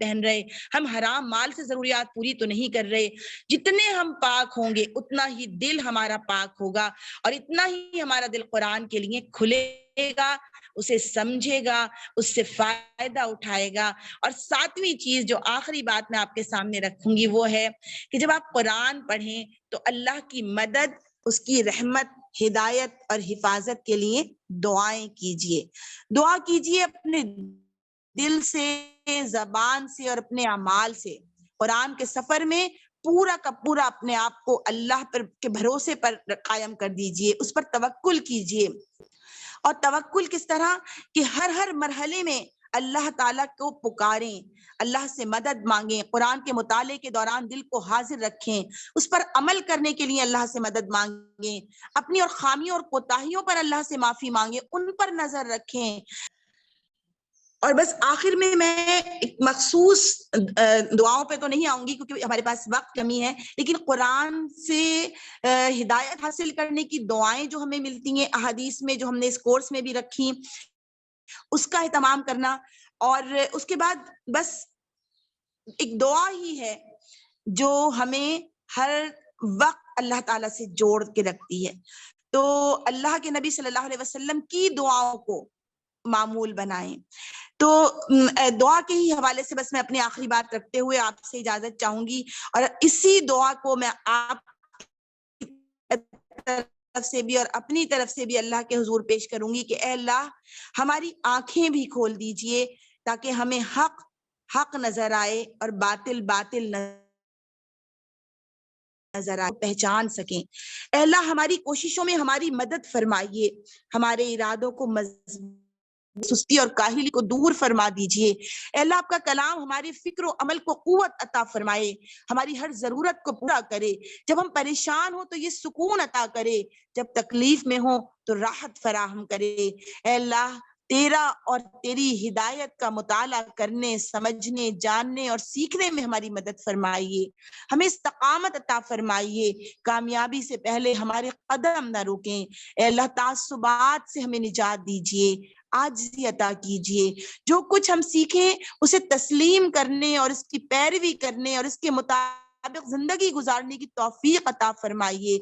پہن رہے, ہم حرام مال سے ضروریات پوری تو نہیں کر رہے. جتنے ہم پاک ہوں گے اتنا ہی دل ہمارا پاک ہوگا, اور اتنا ہی ہمارا دل قرآن کے لیے کھلے گا, اسے سمجھے گا, اس سے فائدہ اٹھائے گا. اور 7ویں چیز جو آخری بات میں آپ کے سامنے رکھوں گی وہ ہے کہ جب آپ قرآن پڑھیں تو اللہ کی مدد, اس کی رحمت, ہدایت اور حفاظت کے لیے دعائیں کیجیے. دعا کیجیے اپنے دل سے, زبان سے اور اپنے اعمال سے. قرآن کے سفر میں پورا کا پورا اپنے آپ کو اللہ پر کے بھروسے پر قائم کر دیجیے, اس پر توکل کیجیے. اور توکل کس طرح کہ ہر مرحلے میں اللہ تعالیٰ کو پکاریں, اللہ سے مدد مانگیں, قرآن کے مطالعے کے دوران دل کو حاضر رکھیں, اس پر عمل کرنے کے لیے اللہ سے مدد مانگیں, اپنی اور خامیوں اور کوتاہیوں پر اللہ سے معافی مانگیں, ان پر نظر رکھیں. اور بس آخر میں ایک مخصوص دعاؤں پہ تو نہیں آؤں گی کیونکہ ہمارے پاس وقت کمی ہے, لیکن قرآن سے ہدایت حاصل کرنے کی دعائیں جو ہمیں ملتی ہیں احادیث میں, جو ہم نے اس کورس میں بھی رکھی, اس کا اہتمام کرنا. اور اس کے بعد بس ایک دعا ہی ہے جو ہمیں ہر وقت اللہ تعالیٰ سے جوڑ کے رکھتی ہے. تو اللہ کے نبی صلی اللہ علیہ وسلم کی دعاؤں کو معمول بنائیں. تو دعا کے ہی حوالے سے بس میں اپنی آخری بات رکھتے ہوئے آپ سے اجازت چاہوں گی, اور اسی دعا کو میں آپ طرف سے بھی اور اپنی طرف سے بھی اللہ کے حضور پیش کروں گی کہ اے اللہ ہماری آنکھیں بھی کھول دیجئے تاکہ ہمیں حق نظر آئے اور باطل نظر آئے, پہچان سکیں. اے اللہ ہماری کوششوں میں ہماری مدد فرمائیے, ہمارے ارادوں کو سستی اور کاہلی کو دور فرما دیجئے. اے اللہ آپ کا کلام ہماری فکر و عمل کو قوت عطا فرمائے, ہماری ہر ضرورت کو پورا کرے. جب ہم پریشان ہو تو یہ سکون عطا کرے, جب تکلیف میں ہو تو راحت فراہم کرے. اے اللہ تیرا اور تیری ہدایت کا مطالعہ کرنے, سمجھنے, جاننے اور سیکھنے میں ہماری مدد فرمائیے. ہمیں استقامت عطا فرمائیے, کامیابی سے پہلے ہمارے قدم نہ روکیں. اے اللہ تعصبات سے ہمیں نجات دیجیے, عاجزی عطا کیجیے. جو کچھ ہم سیکھیں اسے تسلیم کرنے اور اس کی پیروی کرنے اور اس کے مطابق زندگی گزارنے کی توفیق عطا فرمائیے.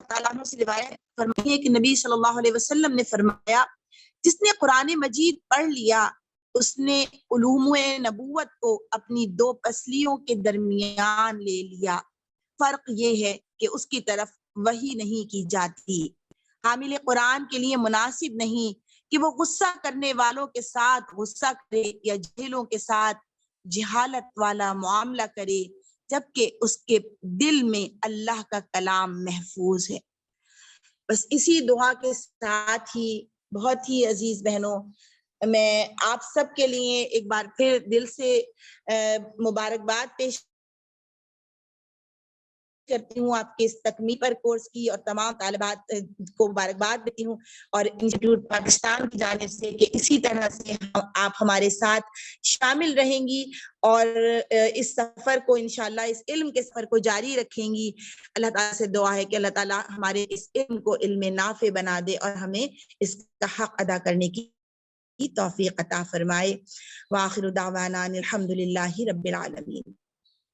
تعالیٰ سے روایت فرمائیے کہ نبی صلی اللہ علیہ وسلم نے فرمایا, جس نے قرآن مجید پڑھ لیا اس نے علوم نبوت کو اپنی 2 پسلیوں کے درمیان لے لیا. فرق یہ ہے کہ اس کی طرف وحی نہیں کی جاتی. حامل قرآن کے لیے مناسب نہیں کہ وہ غصہ کرنے والوں کے ساتھ غصہ کرے یا جاہلوں کے ساتھ جہالت والا معاملہ کرے, جبکہ اس کے دل میں اللہ کا کلام محفوظ ہے. بس اسی دعا کے ساتھ ہی بہت ہی عزیز بہنوں, میں آپ سب کے لیے ایک بار پھر دل سے مبارکباد پیش کرتی ہوں آپ کے اس تکمیل پر کورس کی, اور تمام طالبات کو مبارکباد دیتی ہوں, اور انسٹیٹیوٹ پاکستان کی جانب سے کہ اسی طرح سے آپ ہمارے ساتھ شامل رہیں گی اور اس سفر کو انشاءاللہ اس علم کے سفر کو جاری رکھیں گی. اللہ تعالیٰ سے دعا ہے کہ اللہ تعالیٰ ہمارے اس علم کو علم نافع بنا دے اور ہمیں اس کا حق ادا کرنے کی توفیق عطا فرمائے. وآخر دعوانا الحمدللہ رب العالمین.